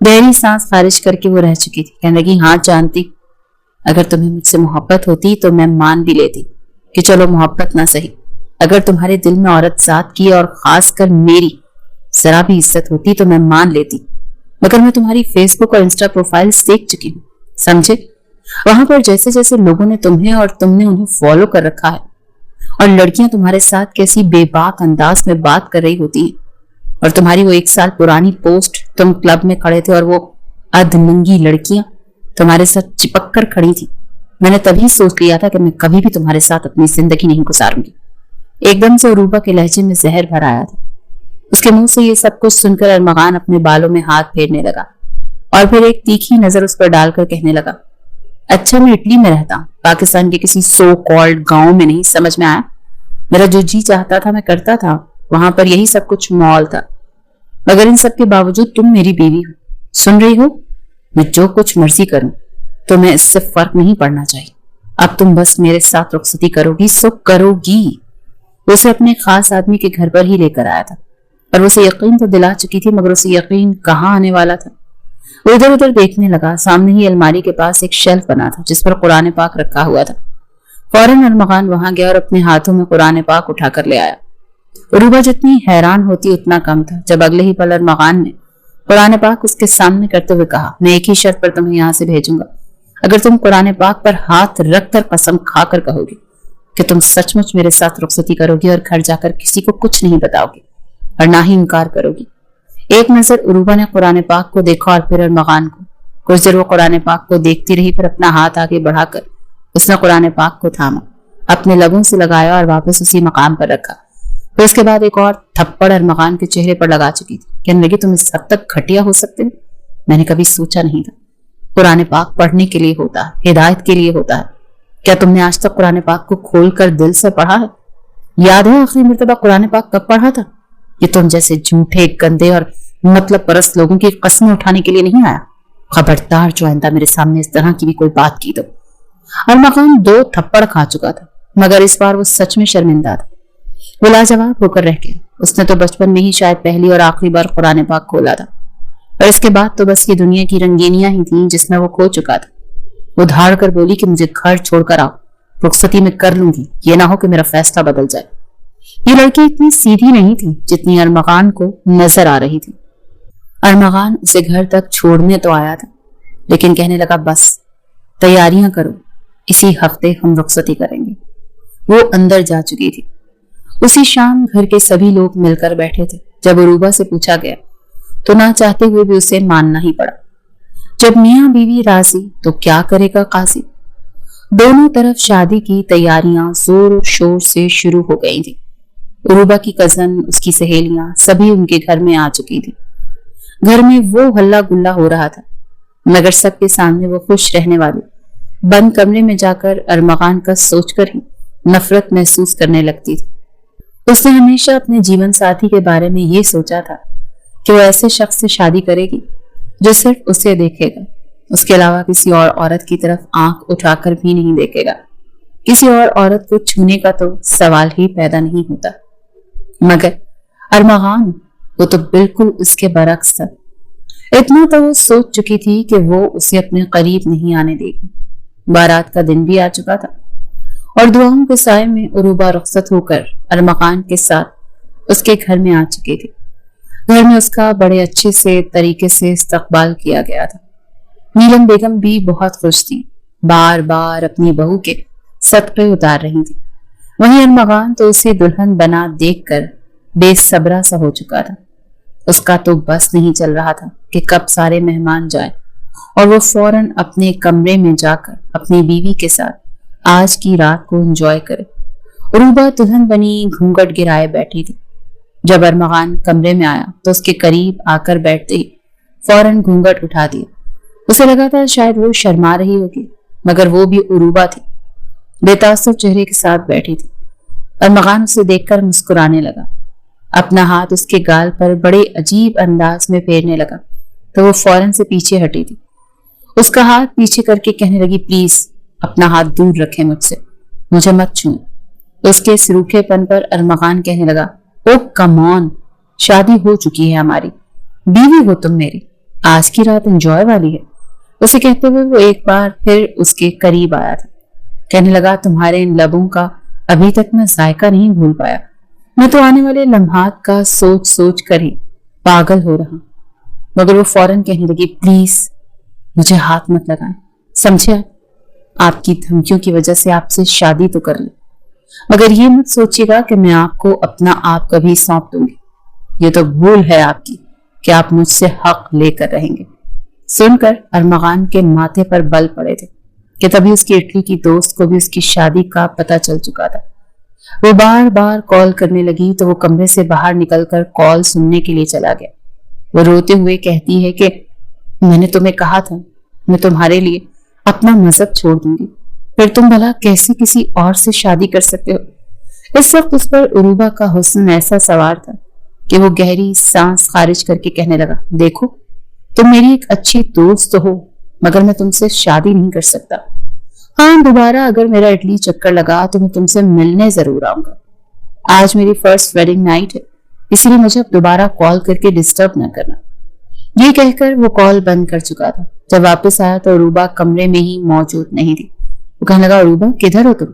گہری سانس خارج کر کے وہ رہ چکی تھی. کہنے لگی ہاں جانتی، اگر تمہیں مجھ سے محبت ہوتی تو میں مان بھی لیتی کہ چلو محبت نہ صحیح، اگر تمہارے دل میں عورت ذات کی اور خاص کر میری ذرا بھی عزت ہوتی تو میں مان لیتی. مگر میں تمہاری فیس بک اور انسٹا پروفائلز دیکھ چکی ہوں، سمجھے؟ وہاں پر جیسے جیسے لوگوں نے تمہیں اور تم نے انہیں فالو کر رکھا ہے، اور لڑکیاں تمہارے ساتھ کیسی بے باک انداز میں بات کر رہی ہوتی ہیں، اور تمہاری وہ 1 سال پرانی پوسٹ، تم کلب میں کھڑے تھے اور وہ ادننگی لڑکیاں تمہارے ساتھ چپک کر کھڑی تھی. میں نے تبھی سوچ لیا تھا کہ میں کبھی بھی تمہارے ساتھ اپنی زندگی نہیں گزاروں گی. ایک دم سے عروبہ کے لہجے میں زہر بھر آیا تھا. اس کے منہ سے یہ سب کچھ سن کر ارمغان اپنے بالوں میں ہاتھ پھیرنے لگا اور پھر ایک تیکھی نظر اس پر ڈال کر کہنے لگا اچھا میں اٹلی میں رہتا ہوں، پاکستان کے کسی سو کالڈ گاؤں میں نہیں، سمجھ میں آیا؟ میرا جو جی چاہتا تھا میں کرتا تھا، وہاں پر یہی سب کچھ مال تھا، مگر ان سب کے باوجود تم میری بیوی ہو. سن رہی ہو؟ میں جو کچھ مرضی کروں تو میں اس سے فرق نہیں پڑنا چاہیے. اب تم بس میرے ساتھ رخصتی کرو گی سو کرو گی. وہ اسے اپنے خاص آدمی کے گھر پر ہی لے کر آیا تھا اور اسے یقین تو دلا چکی تھی، مگر اسے یقین کہاں آنے والا تھا. وہ ادھر ادھر دیکھنے لگا. سامنے ہی الماری کے پاس ایک شیلف بنا تھا جس پر قرآن پاک رکھا ہوا تھا. فوراً ارمغان وہاں گیا اور اپنے ہاتھوں میں قرآن پاک اٹھا کر لے آیا. عروبہ جتنی حیران ہوتی اتنا کم تھا جب اگلے ہی پل ارمغان نے قرآن پاک اس کے سامنے کرتے ہوئے کہا میں ایک ہی شرط پر تمہیں یہاں سے بھیجوں گا، اگر تم قرآن پاک پر ہاتھ رکھ کر قسم کھا کر کہو گی کہ تم سچ مچ میرے ساتھ رخصتی کرو گی اور گھر جا کر کسی کو کچھ نہیں بتاؤ گی اور نہ ہی انکار کرو گی. ایک نظر عروبہ نے قرآن پاک کو دیکھا اور پھر ارمغان کو. کچھ دیر وہ قرآن پاک کو دیکھتی رہی، پھر اپنا ہاتھ آگے بڑھا کر اس نے قرآن پاک کو تھاما، اپنے لبوں سے لگایا اور واپس اسی مقام پر رکھا. پھر اس کے بعد ایک اور تھپڑ ارمغان کے چہرے پر لگا چکی تھی. کہنے لگی تم اس حد تک گھٹیا ہو سکتے ہو؟ میں نے کبھی سوچا نہیں تھا. قرآن پاک پڑھنے کے لیے ہوتا ہے، ہدایت کے لیے ہوتا ہے. کیا تم نے آج تک قرآن پاک کو کھول کر دل سے پڑھا ہے؟ یاد ہے آخری مرتبہ قرآن پاک کب پڑھا تھا؟ یہ تم جیسے جھوٹے گندے اور مطلب پرست لوگوں کی قسمیں اٹھانے کے لیے نہیں آیا. خبردار جو آئندہ میرے سامنے اس طرح کی بھی کوئی بات کی تو. ارمغان 2 تھپڑ کھا چکا تھا مگر اس بار وہ سچ میں شرمندہ تھا. وہ لاجواب ہو کر رہ گیا. اس نے تو بچپن میں ہی شاید پہلی اور آخری بار قرآن پاک کھولا تھا اور اس کے بعد تو بس یہ دنیا کی رنگینیاں ہی تھیں جس میں وہ کھو چکا تھا. وہ دھاڑ کر بولی کہ مجھے گھر چھوڑ کر آؤ، रुखसती में कर लूंगी, ये ना हो कि मेरा फैसला बदल जाए। ये लड़की इतनी सीधी नहीं थी जितनी अरमगान को नजर आ रही थी। अरमगान उसे घर तक छोड़ने तो आया था, लेकिन कहने लगा बस तैयारियां करो, इसी हफ्ते हम रुखसती करेंगे। वो अंदर जा चुकी थी। उसी शाम घर के सभी लोग मिलकर बैठे थे। जब उरूबा से पूछा गया तो ना चाहते हुए भी उसे मानना ही पड़ा। जब मियां बीवी राजी तो क्या करेगा काजी। दोनों तरफ शादी की तैयारियां जोर शोर से शुरू हो गई थी। उरूबा की कजन, उसकी सहेलियां सभी उनके घर में आ चुकी थी। घर में वो हल्ला गुल्ला हो रहा था, मगर सबके सामने वो खुश रहने वाली बंद कमरे में जाकर अरमगान का सोचकर ही नफरत महसूस करने लगती थी। उसने हमेशा अपने जीवन साथी के बारे में ये सोचा था कि वो ऐसे शख्स से शादी करेगी जो सिर्फ उसे देखेगा, उसके अलावा किसी और औरत की तरफ आंख उठाकर भी नहीं देखेगा। किसी और औरत को छूने का तो सवाल ही पैदा नहीं होता। मगर अरमगान वो तो बिल्कुल उसके बरक्स था। इतना तो वो सोच चुकी थी कि वो उसे अपने करीब नहीं आने देगी। बारात का दिन भी आ चुका था और दुआओं के साए में उरूबा रुखसत होकर अरमगान के साथ उसके घर में आ चुकी थी। घर में उसका बड़े अच्छे से तरीके से इस्तकबाल किया गया था। नीलम बेगम भी बहुत खुश थी, बार बार अपनी बहू के सदक़े उतार रही थी। वहीं अरमगान तो उसे दुल्हन बना देखकर बेसब्रा सा हो चुका था। उसका तो बस नहीं चल रहा था कि कब सारे मेहमान जाए और वो फौरन अपने कमरे में जाकर अपनी बीवी के साथ आज की रात को एंजॉय करे। उरूबा दुल्हन बनी घूंघट गिराए बैठी थी। जब अरमगान कमरे में आया तो उसके करीब आकर बैठते ही फौरन घूंघट उठा दिया। उसे लगा था शायद वो शर्मा रही होगी, मगर वो भी उरूबा थी, बेतासुर चेहरे के साथ बैठी थी। अरमगान उसे देखकर मुस्कुराने लगा, अपना हाथ उसके गाल पर बड़े अजीब अंदाज में फेरने लगा तो वो फौरन से पीछे हटी थी। उसका हाथ पीछे करके कहने लगी, प्लीज अपना हाथ दूर रखें मुझसे, मुझे मत छूएं। उसके इस रूखेपन पर अरमगान कहने लगा, ओ कम ऑन, शादी हो चुकी है हमारी, बीवी हो तुम मेरी, आज की रात एंजॉय वाली है। उसे कहते हुए वो एक बार फिर उसके करीब आया था। कहने लगा, तुम्हारे इन लबों का अभी तक मैं जायका नहीं भूल पाया। मैं तो आने वाले लम्हात का सोच सोच कर ही पागल हो रहा। मगर वो फौरन कहने लगी, प्लीज मुझे हाथ मत लगाएं, समझे? आपकी धमकियों की वजह से आपसे शादी तो कर ली, मगर ये मत सोचिएगा कि मैं आपको अपना आप कभी सौंप दूंगी। ये तो भूल है आपकी कि आप मुझसे हक लेकर रहेंगे। सुनकर अरमगान के माथे पर बल पड़े थे कि तभी उसकी इटली की दोस्त को भी उसकी शादी का पता चल चुका था। वो बार बार कॉल करने लगी तो वो कमरे से बाहर निकलकर कॉल सुनने के लिए चला गया। वो रोते हुए कहती है कि मैंने तुम्हें कहा था मैं तुम्हारे लिए अपना मजहब छोड़ दूंगी, फिर तुम भला कैसे किसी और से शादी कर सकते हो। इस वक्त उस पर उरूबा का हुस्न ऐसा सवार था कि वो गहरी सांस खारिज करके कहने लगा, देखो तुम मेरी एक अच्छी दोस्त हो, मगर मैं तुमसे शादी नहीं कर सकता। हाँ, दोबारा अगर मेरा इटली चक्कर लगा तो मैं तुमसे मिलने जरूर आऊंगा। आज मेरी फर्स्ट वेडिंग नाइट है, इसलिए मुझे अब दोबारा कॉल करके डिस्टर्ब न करना। ये कहकर वो कॉल बंद कर चुका था। जब वापस आया तो अरूबा कमरे में ही मौजूद नहीं थी। वो कहने लगा, अरूबा किधर हो तुम?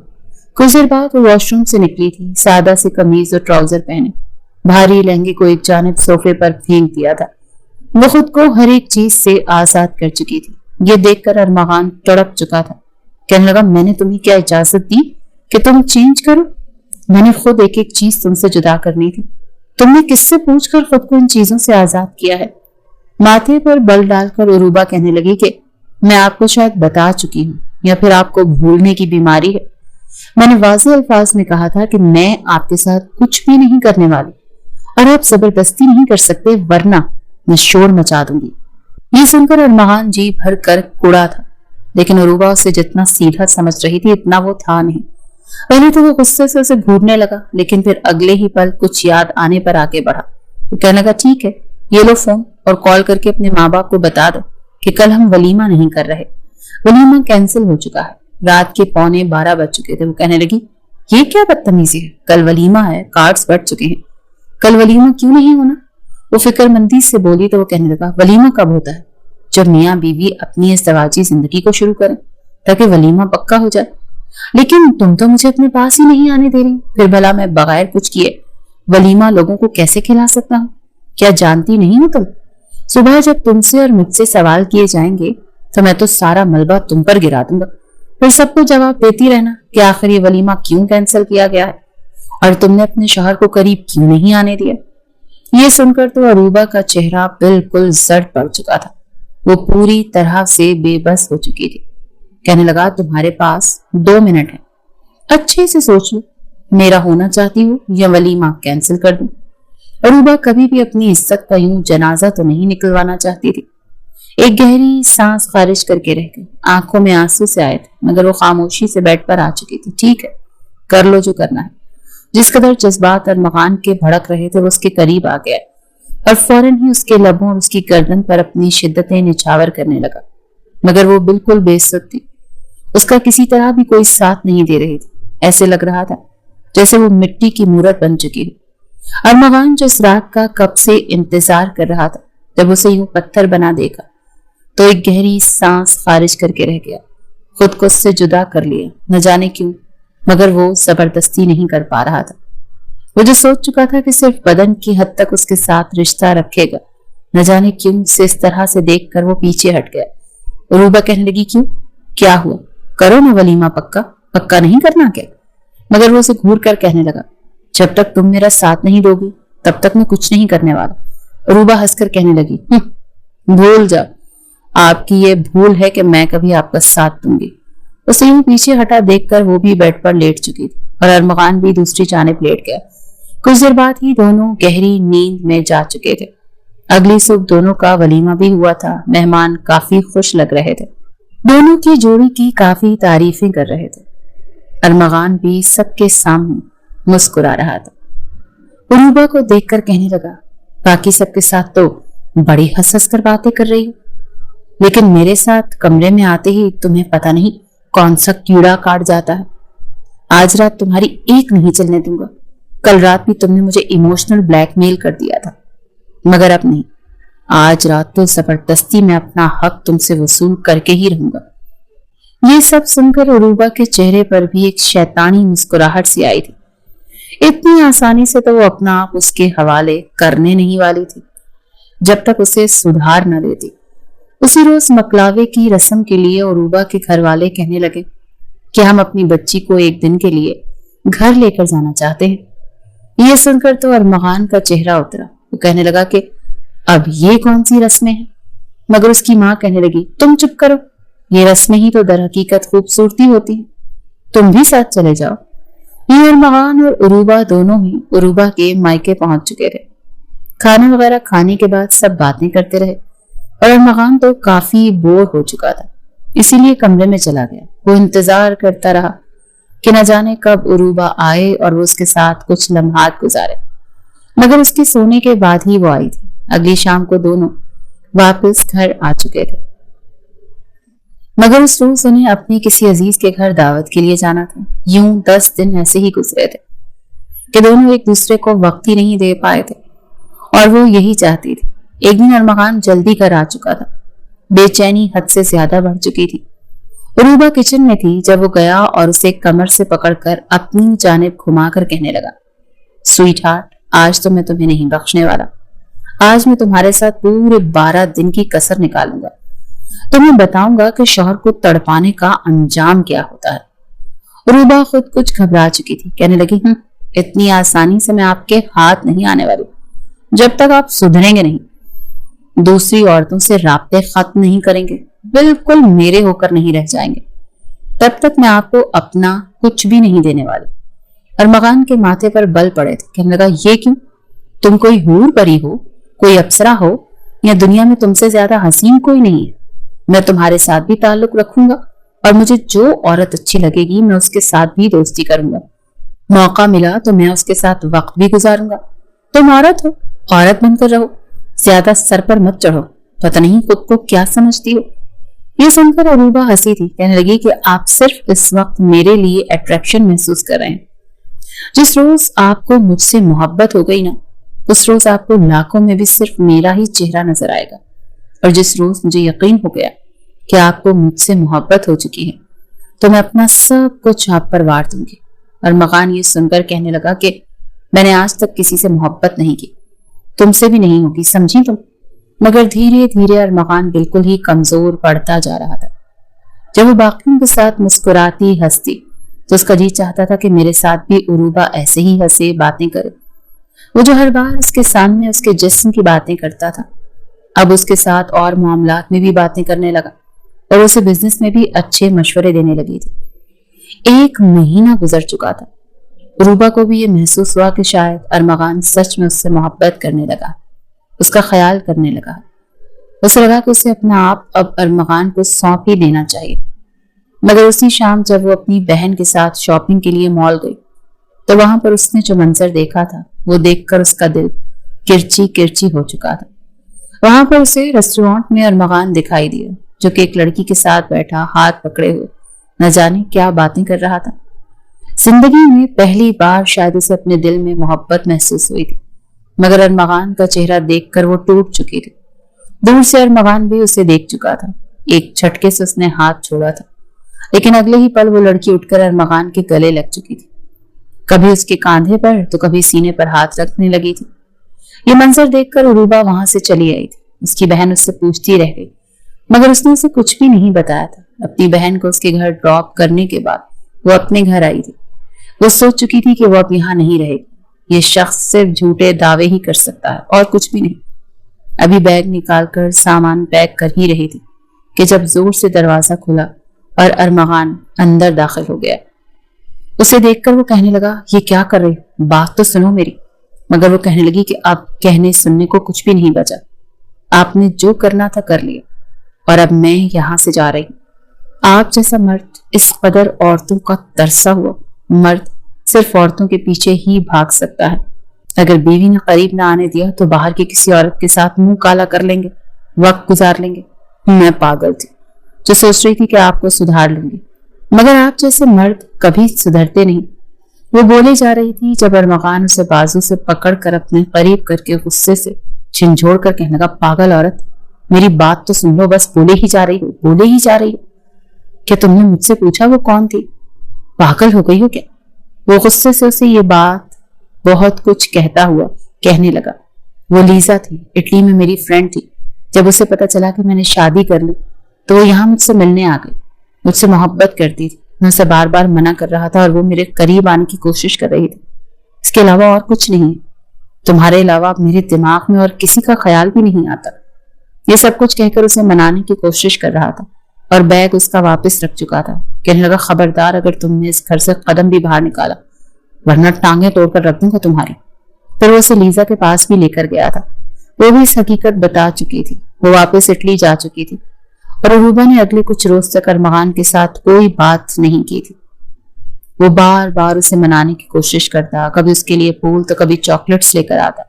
कुछ देर बाद वो वॉशरूम से निकली थी, सादा सी कमीज और ट्राउजर पहने। भारी लहंगे को एक जानिब सोफे पर फेंक दिया था। वो खुद को हर एक चीज से आजाद कर चुकी थी। ये देखकर अरमगान तड़प चुका था। कहने लगा, मैंने तुम्हें क्या इजाजत दी कि तुम चेंज करो? मैंने खुद एक एक चीज तुमसे जुदा करनी थी। तुमने किससे पूछकर खुद को इन चीजों से आजाद किया है? माथे पर बल डालकर उरूबा कहने लगी कि मैं आपको शायद बता चुकी हूँ, या फिर आपको भूलने की बीमारी है। मैंने वाज़ेह अल्फाज में कहा था कि मैं आपके साथ कुछ भी नहीं करने वाली और आप जबरदस्ती नहीं कर सकते, वरना मैं शोर मचा दूंगी। ये सुनकर अरमगान जी भर कर कुड़ा था, लेकिन उरूबा उसे जितना सीधा समझ रही थी इतना वो था नहीं। पहले तो वो गुस्से से उसे घूरने लगा, लेकिन फिर अगले ही पल कुछ याद आने पर आगे बढ़ा। वो कहने लगा, ठीक है, ये लो फोन और कॉल करके अपने माँ बाप को बता दो कि कल हम वलीमा नहीं कर रहे। वलीमा कैंसिल हो चुका है। रात के 11:15 बज चुके थे। वो कहने लगी, ये क्या बदतमीजी है? कल वलीमा है, कार्ड्स बढ़ चुके हैं, कल वलीमा क्यों नहीं होना? वो फिक्रमंदी से बोली तो वो कहने लगा, वलीमा कब होता है? जब मियाँ बीवी अपनी इज़्दिवाजी जिंदगी को शुरू करें, ताकि वलीमा पक्का हो जाए। لیکن تم تو مجھے اپنے پاس ہی نہیں آنے دے رہی، پھر بھلا میں بغیر کچھ کیے ولیمہ لوگوں کو کیسے کھلا سکتا ہوں؟ کیا جانتی نہیں ہو تم؟ صبح جب تم سے اور مجھ سے سوال کیے جائیں گے تو میں تو سارا ملبہ تم پر گرا دوں گا، پھر سب کو جواب دیتی رہنا کہ آخر یہ ولیمہ کیوں کینسل کیا گیا ہے اور تم نے اپنے شوہر کو قریب کیوں نہیں آنے دیا۔ یہ سن کر تو عروبہ کا چہرہ بالکل زرد پڑ چکا تھا، وہ پوری طرح سے بے بس ہو چکی تھی۔ کہنے لگا تمہارے پاس 2 منٹ ہیں، اچھے سے سوچ لو، میرا ہونا چاہتی ہو یا ولیمہ کینسل کر دوں۔ عروبہ کبھی بھی اپنی عزت کا یوں جنازہ تو نہیں نکلوانا چاہتی تھی۔ ایک گہری سانس خارج کر کے رہ گئی، آنکھوں میں آنسو سے آئے تھے مگر وہ خاموشی سے بیڈ پر آ چکی تھی۔ ٹھیک ہے، کر لو جو کرنا ہے۔ جس قدر جذبات ارمغان کے بھڑک رہے تھے وہ اس کے قریب آ گیا اور فوراً ہی اس کے لبوں اور اس کی گردن پر اپنی شدتیں نچھاور کرنے لگا، مگر وہ بالکل بے سود تھی، اس کا کسی طرح بھی کوئی ساتھ نہیں دے رہی تھی۔ ایسے لگ رہا تھا جیسے وہ مٹی کی مورت بن چکی ہو۔ ارمغان جو اس رات کا کب سے انتظار کر رہا تھا، جب اسے یوں پتھر بنا دیکھا تو ایک گہری سانس خارج کر کے رہ گیا، خود کو اس سے جدا کر لیا، نہ جانے کیوں، مگر وہ زبردستی نہیں کر پا رہا تھا۔ وہ جو سوچ چکا تھا کہ صرف بدن کی حد تک اس کے ساتھ رشتہ رکھے گا، نہ جانے کیوں سے اس طرح سے دیکھ کر وہ پیچھے ہٹ گیا۔ عروبہ کہنے لگی کیوں؟ کیا ہوا؟ کرو نا ولیمہ، پکا نہیں کرنا کیا؟ مگر وہ اسے گھور کر کہنے لگا جب تک تم میرا ساتھ نہیں دو گی تب تک میں کچھ نہیں کرنے والا۔ عروبہ ہنس کر کہنے لگی بھول جاؤ، آپ کی یہ بھول ہے کہ میں کبھی آپ کا ساتھ دوں گی۔ اسے یوں پیچھے ہٹا دیکھ کر وہ بھی بیڈ پر لیٹ چکی تھی اور ارمغان بھی دوسری جانب لیٹ گیا۔ کچھ دیر بعد ہی دونوں گہری نیند میں جا چکے تھے۔ اگلی صبح دونوں کا ولیمہ بھی ہوا تھا، مہمان کافی خوش لگ رہے تھے، دونوں کی جوڑی کی کافی تعریفیں کر رہے تھے۔ ارمغان بھی سب کے سامنے مسکرا رہا تھا۔ عروبہ کو دیکھ کر کہنے لگا باقی سب کے ساتھ تو بڑی ہنس ہنس کر باتیں کر رہی ہو، لیکن میرے ساتھ کمرے میں آتے ہی تمہیں پتہ نہیں کون سا کیڑا کاٹ جاتا ہے۔ آج رات تمہاری ایک نہیں چلنے دوں گا۔ کل رات بھی تم نے مجھے ایموشنل بلیک میل کر دیا تھا، مگر اب نہیں، آج رات تو زبردستی میں اپنا حق تم سے وصول کر کے ہی رہوں گا۔ یہ سب سن کر عروبہ کے چہرے پر بھی ایک شیطانی مسکراہٹ سی آئی تھی۔ اتنی آسانی سے تو وہ اپنا آپ اس کے حوالے کرنے نہیں والی تھی جب تک اسے سدھار نہ دیتی۔ اسی روز مکلاوے کی رسم کے لیے عروبہ کے گھر والے کہنے لگے کہ ہم اپنی بچی کو ایک دن کے لیے گھر لے کر جانا چاہتے ہیں۔ یہ سن کر تو ارمغان کا چہرہ اترا، وہ کہنے لگا کہ اب یہ کون سی رسمیں ہیں؟ مگر اس کی ماں کہنے لگی تم چپ کرو، یہ رسمیں ہی تو در حقیقت خوبصورتی ہوتی ہیں، تم بھی ساتھ چلے جاؤ۔ یہ ارمغان اور عروبہ دونوں ہی عروبہ کے مائکے پہنچ چکے تھے۔ کھانا وغیرہ کھانے کے بعد سب باتیں کرتے رہے اور ارمغان تو کافی بور ہو چکا تھا، اسی لیے کمرے میں چلا گیا۔ وہ انتظار کرتا رہا کہ نہ جانے کب عروبہ آئے اور وہ اس کے ساتھ کچھ لمحات گزارے، مگر اس کے سونے کے بعد ہی وہ آئی تھی۔ اگلی شام کو دونوں واپس گھر آ چکے تھے، مگر اس روز انہیں اپنے کسی عزیز کے گھر دعوت کے لیے جانا تھا۔ یوں 10 دن ایسے ہی گزرے تھے کہ دونوں ایک دوسرے کو وقت ہی نہیں دے پائے تھے اور وہ یہی چاہتی تھی۔ ایک دن ارمغان جلدی گھر آ چکا تھا، بے چینی حد سے زیادہ بڑھ چکی تھی۔ عروبہ کچن میں تھی جب وہ گیا اور اسے کمر سے پکڑ کر اپنی جانب گھما کر کہنے لگا سویٹ ہارٹ، آج تو میں تمہیں نہیں بخشنے والا، آج میں تمہارے ساتھ پورے 12 دن کی کسر نکالوں گا، تمہیں بتاؤں گا کہ شوہر کو تڑپانے کا انجام کیا ہوتا ہے۔ عروبہ خود کچھ گھبرا چکی تھی، کہنے لگی اتنی آسانی سے میں آپ کے ہاتھ نہیں آنے والی، جب تک آپ سدھریں گے نہیں، دوسری عورتوں سے رابطے ختم نہیں کریں گے، بالکل میرے ہو کر نہیں رہ جائیں گے، تب تک میں آپ کو اپنا کچھ بھی نہیں دینے والی۔ ارمغان کے ماتھے پر بل پڑے تھے، کہنے لگا یہ کیوں؟ تم کوئی حور پری ہو، کوئی اپسرا ہو، یا دنیا میں تم سے زیادہ حسین کوئی نہیں ہے؟ میں تمہارے ساتھ بھی تعلق رکھوں گا اور مجھے جو عورت اچھی لگے گی میں اس کے ساتھ بھی دوستی کروں گا، موقع ملا تو میں اس کے ساتھ وقت بھی گزاروں گا۔ تم عورت ہو، عورت بن کر رہو، زیادہ سر پر مت چڑھو، پتہ نہیں خود کو کیا سمجھتی ہو۔ یہ سن کر عروبہ ہنسی تھی، کہنے لگی کہ آپ صرف اس وقت میرے لیے اٹریکشن محسوس کر رہے ہیں، جس روز آپ کو مجھ سے محبت ہو گئی نا، اس روز آپ کو لاکھوں میں بھی صرف میرا ہی چہرہ نظر آئے گا، اور جس روز مجھے یقین ہو گیا کہ آپ کو مجھ سے محبت ہو چکی ہے، تو میں اپنا سب کچھ آپ پر وار دوں گی۔ ارمغان یہ سن کر کہنے لگا کہ میں نے آج تک کسی سے محبت نہیں کی، تم سے بھی نہیں ہوگی، سمجھی تم؟ مگر دھیرے دھیرے ارمغان بالکل ہی کمزور پڑتا جا رہا تھا۔ جب وہ باقیوں کے ساتھ مسکراتی ہنستی تو اس کا جی چاہتا تھا کہ میرے ساتھ بھی عروبہ ایسے ہی ہنسے، باتیں کرے۔ وہ جو ہر بار اس کے سامنے اس کے جسم کی باتیں کرتا تھا، اب اس کے ساتھ اور معاملات میں بھی باتیں کرنے لگا اور اسے بزنس میں بھی اچھے مشورے دینے لگی تھی۔ 1 مہینہ گزر چکا تھا۔ عروبہ کو بھی یہ محسوس ہوا کہ شاید ارمغان سچ میں اس سے محبت کرنے لگا، اس کا خیال کرنے لگا۔ اسے لگا کہ اسے اپنا آپ اب ارمغان کو سونپ ہی دینا چاہیے۔ مگر اسی شام جب وہ اپنی بہن کے ساتھ شاپنگ کے لیے مال گئی تو وہاں پر اس نے جو منظر دیکھا تھا وہ دیکھ کر اس کا دل کرچی کرچی ہو چکا تھا۔ وہاں پر اسے ریسٹورانٹ میں ارمغان دکھائی دیا جو کہ ایک لڑکی کے ساتھ بیٹھا ہاتھ پکڑے ہوئے نہ جانے کیا باتیں کر رہا تھا۔ زندگی میں پہلی بار شاید اسے اپنے دل میں محبت محسوس ہوئی تھی، مگر ارمغان کا چہرہ دیکھ کر وہ ٹوٹ چکی تھی۔ دور سے ارمغان بھی اسے دیکھ چکا تھا، ایک جھٹکے سے اس نے ہاتھ چھوڑا تھا، لیکن اگلے ہی پل وہ لڑکی اٹھ کر ارمغان کے گلے لگ چکی تھی، کبھی اس کے کاندھے پر تو کبھی سینے پر ہاتھ رکھنے لگی تھی۔ یہ منظر دیکھ کر عروبہ وہاں سے چلی آئی تھی۔ اس کی بہن اس سے پوچھتی رہ گئی، مگر اس نے اسے کچھ بھی نہیں بتایا تھا۔ اپنی بہن کو اس کے گھر ڈراپ کرنے کے بعد وہ اپنے گھر آئی تھی۔ وہ سوچ چکی تھی کہ وہ اب یہاں نہیں رہے گی، یہ شخص صرف جھوٹے دعوے ہی کر سکتا ہے اور کچھ بھی نہیں۔ ابھی بیگ نکال کر سامان پیک کر ہی رہی تھی کہ جب زور سے دروازہ کھلا اور ارمغان اندر داخل ہو گیا۔ اسے دیکھ کر وہ کہنے لگا، یہ کیا کر رہے، بات تو سنو میری۔ مگر وہ کہنے لگی کہ اب کہنے سننے کو کچھ بھی نہیں بچا، آپ نے جو کرنا تھا کر لیا اور اب میں یہاں سے جا رہی ہوں۔ آپ جیسا مرد، اس قدر عورتوں کا ترسا ہوا مرد صرف عورتوں کے پیچھے ہی بھاگ سکتا ہے۔ اگر بیوی نے قریب نہ آنے دیا تو باہر کی کسی عورت کے ساتھ منہ کالا کر لیں گے، وقت گزار لیں گے۔ میں پاگل تھی جو سوچ رہی تھی کہ آپ کو سدھار لوں گی، مگر آپ جیسے مرد کبھی سدھرتے نہیں۔ وہ بولے جا رہی تھی جب ارمغان اسے بازو سے پکڑ کر اپنے قریب کر کے غصے سے جھنجھوڑ کر کہنے لگا، پاگل عورت، میری بات تو سن لو، بس بولے ہی جا رہی ہو، بولے ہی جا رہی ہو۔ کیا تم نے مجھ سے پوچھا وہ کون تھی؟ پاگل ہو گئی ہو کیا؟ وہ غصے سے اسے یہ بات بہت کچھ کہتا ہوا کہنے لگا، وہ لیزا تھی، اٹلی میں میری فرینڈ تھی۔ جب اسے پتا چلا کہ میں نے شادی کر لی تو وہ یہاں مجھ سے ملنے آ گئی، مجھ سے محبت کرتی تھی۔ میں اسے بار بار منع کر رہا تھا اور وہ میرے قریب آنے کی کوشش کر رہی تھی۔ اس کے علاوہ اور کچھ نہیں، تمہارے علاوہ میرے دماغ میں اور کسی کا خیال بھی نہیں آتا۔ یہ سب کچھ کہہ کر اسے منانے کی کوشش کر رہا تھا اور بیگ اس کا واپس رکھ چکا تھا۔ کہنے لگا، خبردار اگر تم نے اس گھر سے قدم بھی باہر نکالا ورنہ ٹانگیں توڑ کر رکھ دوں گا تمہاری۔ پھر وہ اسے لیزا کے پاس بھی لے کر گیا تھا، وہ بھی اس حقیقت بتا چکی تھی۔ وہ واپس اٹلی جا چکی تھی اور عروبہ نے اگلے کچھ روز تک ارمغان کے ساتھ کوئی بات نہیں کی تھی۔ وہ بار بار اسے منانے کی کوشش کرتا، کبھی اس کے لیے پھول تو کبھی چاکلیٹس لے کر آتا،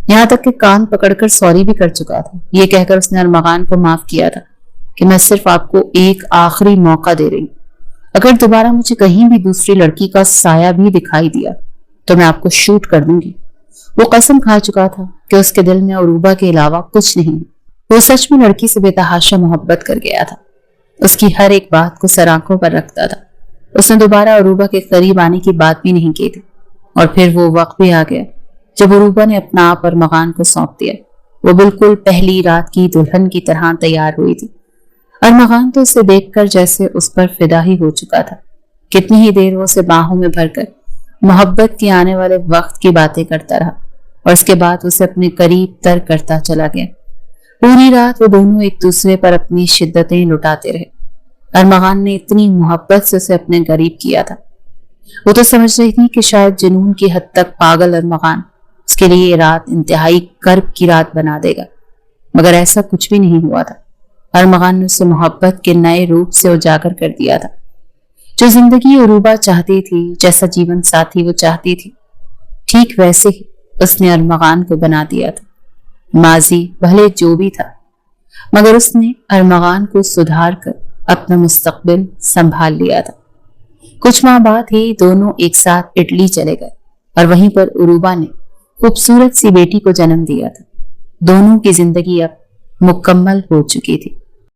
یہاں تک کہ کان پکڑ کر سوری بھی کر چکا تھا۔ یہ کہہ کر اس نے ارمغان کو معاف کیا تھا کہ میں صرف آپ کو ایک آخری موقع دے رہی ہوں، اگر دوبارہ مجھے کہیں بھی دوسری لڑکی کا سایہ بھی دکھائی دیا تو میں آپ کو شوٹ کر دوں گی۔ وہ قسم کھا چکا تھا کہ اس کے دل میں عروبہ کے علاوہ کچھ نہیں۔ وہ سچ میں لڑکی سے بے تحاشا محبت کر گیا تھا، اس کی ہر ایک بات کو سر آنکھوں پر رکھتا تھا۔ اس نے دوبارہ عروبہ کے قریب آنے کی بات بھی نہیں کی تھی۔ اور پھر وہ وقت بھی آ گیا جب عروبہ نے اپنا آپ ارمغان کو سونپ دیا۔ وہ بالکل پہلی رات کی دلہن کی طرح تیار ہوئی تھی۔ ارمغان تو اسے دیکھ کر جیسے اس پر فدا ہی ہو چکا تھا۔ کتنی ہی دیر وہ اسے باہوں میں بھر کر محبت کے آنے والے وقت کی باتیں کرتا رہا اور اس کے بعد اسے اپنے قریب تر کرتا چلا گیا۔ پوری رات وہ دونوں ایک دوسرے پر اپنی شدتیں لٹاتے رہے۔ ارمغان نے اتنی محبت سے اسے اپنے قریب کیا تھا۔ وہ تو سمجھ رہی تھی کہ شاید جنون کی حد تک پاگل ارمغان اس کے لیے یہ رات انتہائی کرب کی رات بنا دے گا، مگر ایسا کچھ بھی نہیں ہوا تھا۔ ارمغان نے اسے محبت کے نئے روپ سے اجاگر کر دیا تھا۔ جو زندگی عروبہ چاہتی تھی، جیسا جیون ساتھی وہ چاہتی تھی، ٹھیک ویسے ہی اس نے ارمغان کو بنا دیا تھا۔ ماضی بھلے جو بھی تھا، مگر اس نے ارمغان کو سدھار کر اپنا مستقبل سنبھال لیا تھا۔ کچھ ماہ بعد ہی دونوں ایک ساتھ اٹلی چلے گئے اور وہیں پر عروبہ نے خوبصورت سی بیٹی کو جنم دیا تھا۔ دونوں کی زندگی اب مکمل ہو چکی تھی۔